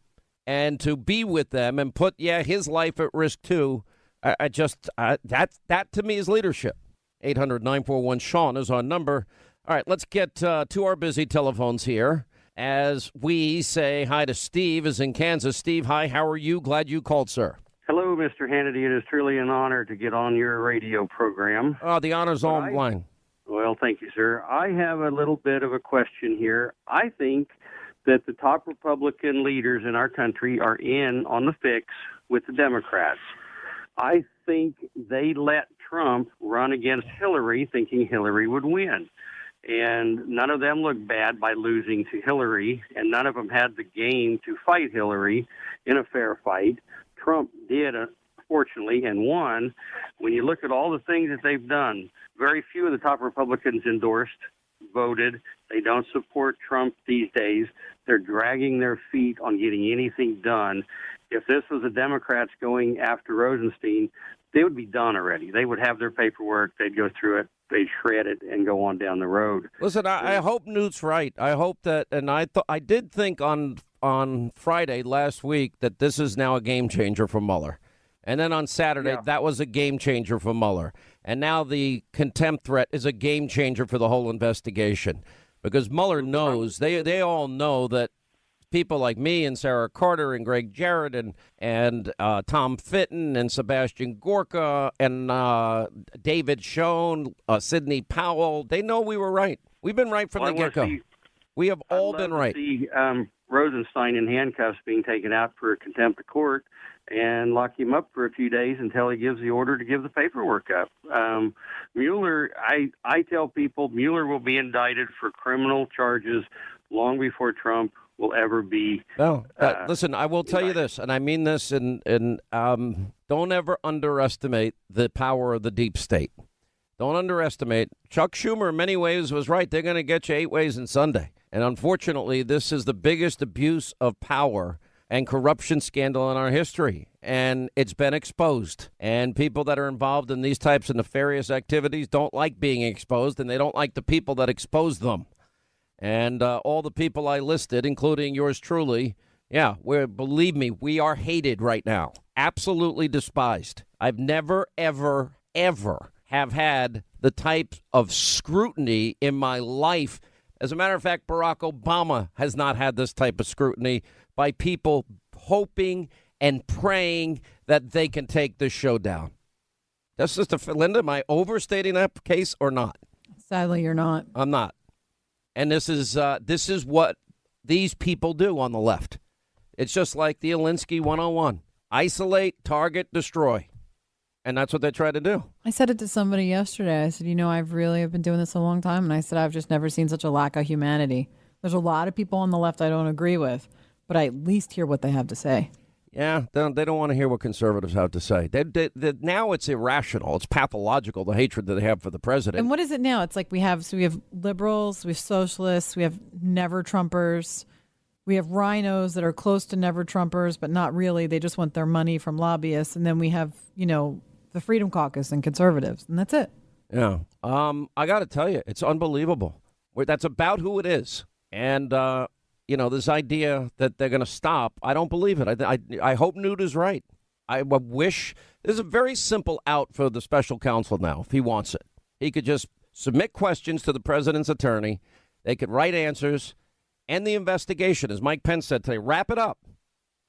A: and to be with them and put, his life at risk too. That to me is leadership. 800-941-SEAN is our number. All right, let's get to our busy telephones here as we say hi to Steve is in Kansas. Steve, hi, how are you? Glad you called, sir.
S: Hello, Mr. Hannity. It is truly an honor to get on your radio program.
A: Oh, the honor's all mine.
S: Well, thank you, sir. I have a little bit of a question here. I think that the top Republican leaders in our country are in on the fix with the Democrats. I think they let Trump run against Hillary thinking Hillary would win. And none of them looked bad by losing to Hillary, and none of them had the game to fight Hillary in a fair fight. Trump did, fortunately, and won. When you look at all the things that they've done, very few of the top Republicans endorsed, voted. They don't support Trump these days. They're dragging their feet on getting anything done. If this was the Democrats going after Rosenstein, they would be done already. They would have their paperwork. They'd go through it. They'd shred it and go on down the road.
A: Listen, I hope Newt's right. I hope that, and I did think on Friday last week that this is now a game changer for Mueller. And then on Saturday, that was a game changer for Mueller. And now the contempt threat is a game changer for the whole investigation. Because Mueller knows, they all know that people like me and Sarah Carter and Greg Jarrett and Tom Fitton and Sebastian Gorka and David Schoen, Sidney Powell, they know we were right. We've been right from the get-go. We have all been right.
S: See Rosenstein in handcuffs being taken out for contempt of court and lock him up for a few days until he gives the order to give the paperwork up. Mueller, I tell people Mueller will be indicted for criminal charges long before Trump will ever be.
A: No, listen, I will tell you this, and I mean this, and don't ever underestimate the power of the deep state. Don't underestimate. Chuck Schumer, in many ways, was right. They're going to get you 8 ways and Sunday. And unfortunately, this is the biggest abuse of power and corruption scandal in our history. And it's been exposed. And people that are involved in these types of nefarious activities don't like being exposed, and they don't like the people that expose them. And all the people I listed, including yours truly, believe me, we are hated right now. Absolutely despised. I've never, ever, ever have had the type of scrutiny in my life. As a matter of fact, Barack Obama has not had this type of scrutiny by people hoping and praying that they can take this show down. That's just Linda, am I overstating that case or not?
B: Sadly, you're not.
A: I'm not. And this is what these people do on the left. It's just like the Alinsky 101. Isolate, target, destroy. And that's what they try to do.
B: I said it to somebody yesterday. I said, I've been doing this a long time. And I said, I've just never seen such a lack of humanity. There's a lot of people on the left I don't agree with, but I at least hear what they have to say.
A: Yeah, they don't want to hear what conservatives have to say. Now it's irrational. It's pathological, the hatred that they have for the president.
B: And what is it now? It's like we have liberals, we have socialists, we have never-Trumpers. We have rhinos that are close to never-Trumpers, but not really. They just want their money from lobbyists. And then we have, the Freedom Caucus and conservatives, and that's it.
A: Yeah. I got to tell you, it's unbelievable. That's about who it is. And, this idea that they're going to stop, I don't believe it. I hope Newt is right. I wish there's a very simple out for the special counsel now, if he wants it. He could just submit questions to the president's attorney. They could write answers, end the investigation, as Mike Pence said today. Wrap it up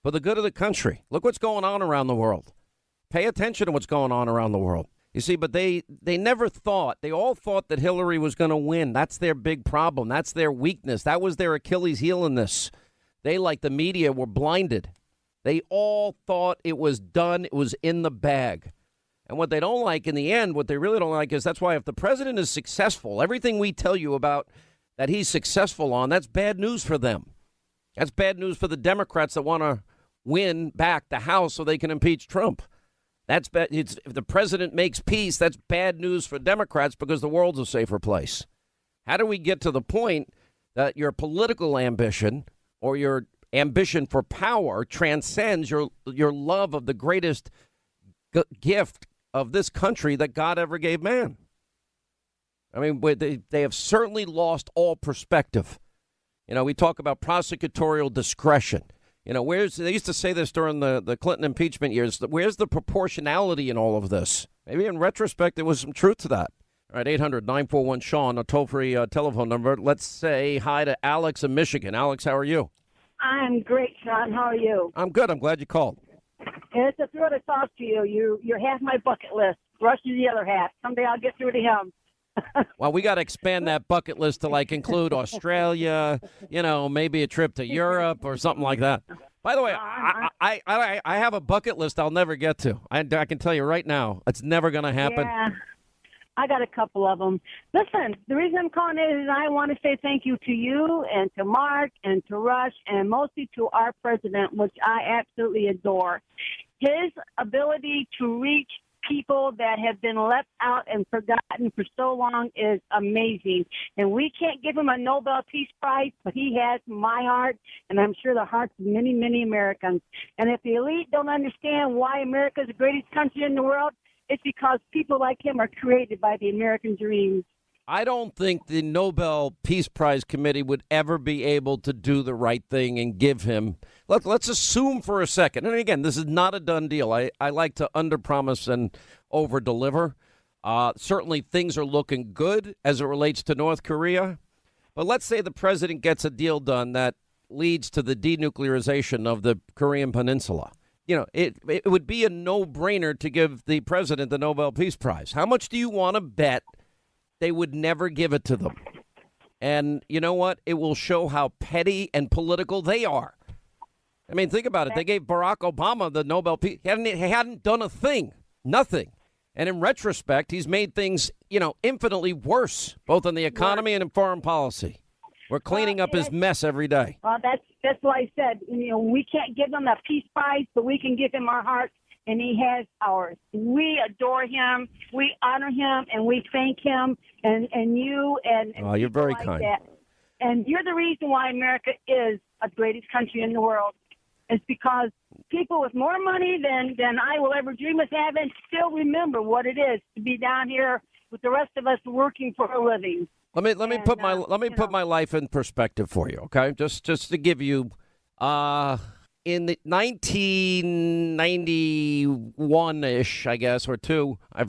A: for the good of the country. Look what's going on around the world. Pay attention to what's going on around the world. You see, but they never thought, they all thought that Hillary was going to win. That's their big problem. That's their weakness. That was their Achilles heel in this. They, like the media, were blinded. They all thought it was done. It was in the bag. And what they don't like in the end, what they really don't like is that's why if the president is successful, everything we tell you about that he's successful on, that's bad news for them. That's bad news for the Democrats that want to win back the House so they can impeach Trump. That's bad. If the president makes peace, that's bad news for Democrats because the world's a safer place. How do we get to the point that your political ambition or your ambition for power transcends your love of the greatest gift of this country that God ever gave man. I mean, they have certainly lost all perspective. You know, we talk about prosecutorial discretion. You know, they used to say this during the Clinton impeachment years, where's the proportionality in all of this? Maybe in retrospect, there was some truth to that. All right, 800-941-SEAN, a toll-free telephone number. Let's say hi to Alex in Michigan. Alex, how are you?
T: I'm great, Sean. How are you?
A: I'm good. I'm glad you called.
T: It's a thrill to talk to you. You're half my bucket list. Rush is the other half. Someday I'll get through to him.
A: Well, we got to expand that bucket list to like include Australia, you know, maybe a trip to Europe or something like that. By the way, I have a bucket list I'll never get to. I can tell you right now, it's never going to happen.
T: Yeah, I got a couple of them. Listen, the reason I'm calling is I want to say thank you to you and to Mark and to Rush and mostly to our president, which I absolutely adore. His ability to reach people that have been left out and forgotten for so long is amazing. And we can't give him a Nobel Peace Prize, but he has my heart, and I'm sure the hearts of many, many Americans. And if the elite don't understand why America is the greatest country in the world, it's because people like him are created by the American dream.
A: I don't think the Nobel Peace Prize Committee would ever be able to do the right thing and give him. Let's assume for a second. And again, this is not a done deal. I like to underpromise and overdeliver. Certainly things are looking good as it relates to North Korea. But let's say the president gets a deal done that leads to the denuclearization of the Korean Peninsula. You know, it would be a no-brainer to give the president the Nobel Peace Prize. How much do you want to bet they would never give it to them? And you know what? It will show how petty and political they are. I mean, think about it. They gave Barack Obama the Nobel Peace. He hadn't done a thing, nothing. And in retrospect, he's made things, you know, infinitely worse, both in the economy and in foreign policy. We're cleaning up his mess every day.
T: Well, that's why I said, you know, we can't give him a peace prize, but we can give him our hearts, and he has ours. We adore him, we honor him, and we thank him, and you and
A: oh, you're very
T: like
A: kind.
T: That. And you're the reason why America is the greatest country in the world. It's because people with more money than I will ever dream of having still remember what it is to be down here with the rest of us working for a living.
A: Let me put my life in perspective for you, okay? Just to give you, in the 1991-ish, I guess, or two, I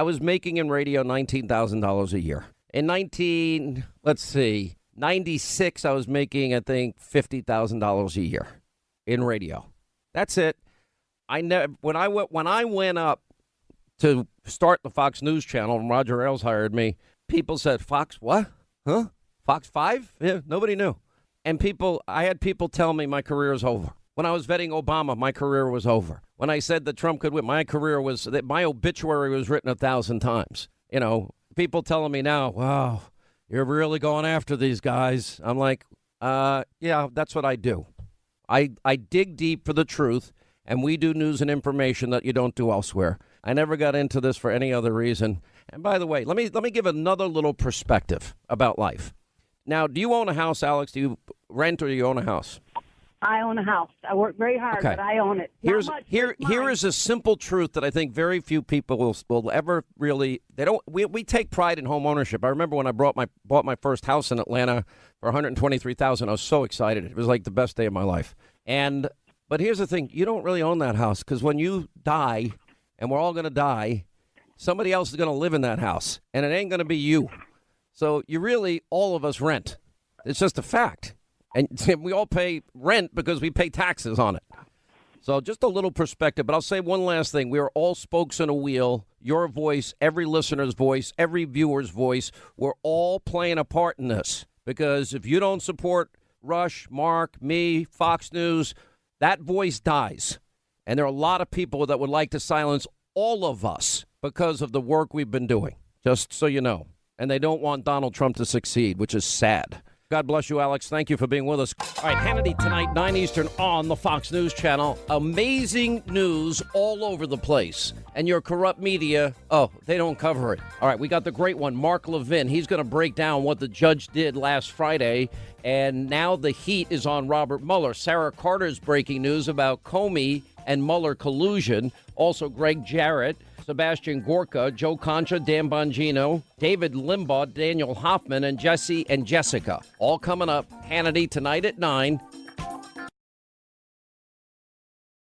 A: was making in radio $19,000 a year. In 96, I was making, I think, $50,000 a year in radio. That's it. When I went up to start the Fox News Channel and Roger Ailes hired me, people said, Fox what? Huh? Fox 5? Yeah, nobody knew. And I had people tell me my career is over. When I was vetting Obama, my career was over. When I said that Trump could win, my obituary was written 1,000 times. You know, people telling me now, wow, you're really going after these guys. I'm like, yeah, that's what I do. I dig deep for the truth, and we do news and information that you don't do elsewhere. I never got into this for any other reason. And by the way, let me give another little perspective about life. Now, do you own a house, Alex? Do you rent or do you own a house?
T: I own a house. I work very hard,
A: okay.
T: But I own it.
A: Here is a simple truth that I think very few people will ever really. We take pride in home ownership. I remember when I bought my first house in Atlanta for $123,000. I was so excited. It was like the best day of my life. But here's the thing: you don't really own that house because when you die, and we're all going to die, somebody else is going to live in that house, and it ain't going to be you. So all of us rent. It's just a fact. And we all pay rent because we pay taxes on it. So just a little perspective. But I'll say one last thing. We are all spokes in a wheel. Your voice, every listener's voice, every viewer's voice. We're all playing a part in this. Because if you don't support Rush, Mark, me, Fox News, that voice dies. And there are a lot of people that would like to silence all of us because of the work we've been doing. Just so you know. And they don't want Donald Trump to succeed, which is sad. God bless you, Alex. Thank you for being with us. All right, Hannity tonight, 9 Eastern on the Fox News Channel. Amazing news all over the place. And your corrupt media, they don't cover it. All right, we got the great one, Mark Levin. He's going to break down what the judge did last Friday. And now the heat is on Robert Mueller. Sarah Carter's breaking news about Comey and Mueller collusion. Also, Greg Jarrett, Sebastian Gorka, Joe Concha, Dan Bongino, David Limbaugh, Daniel Hoffman, and Jesse and Jessica. All coming up. Hannity tonight at 9.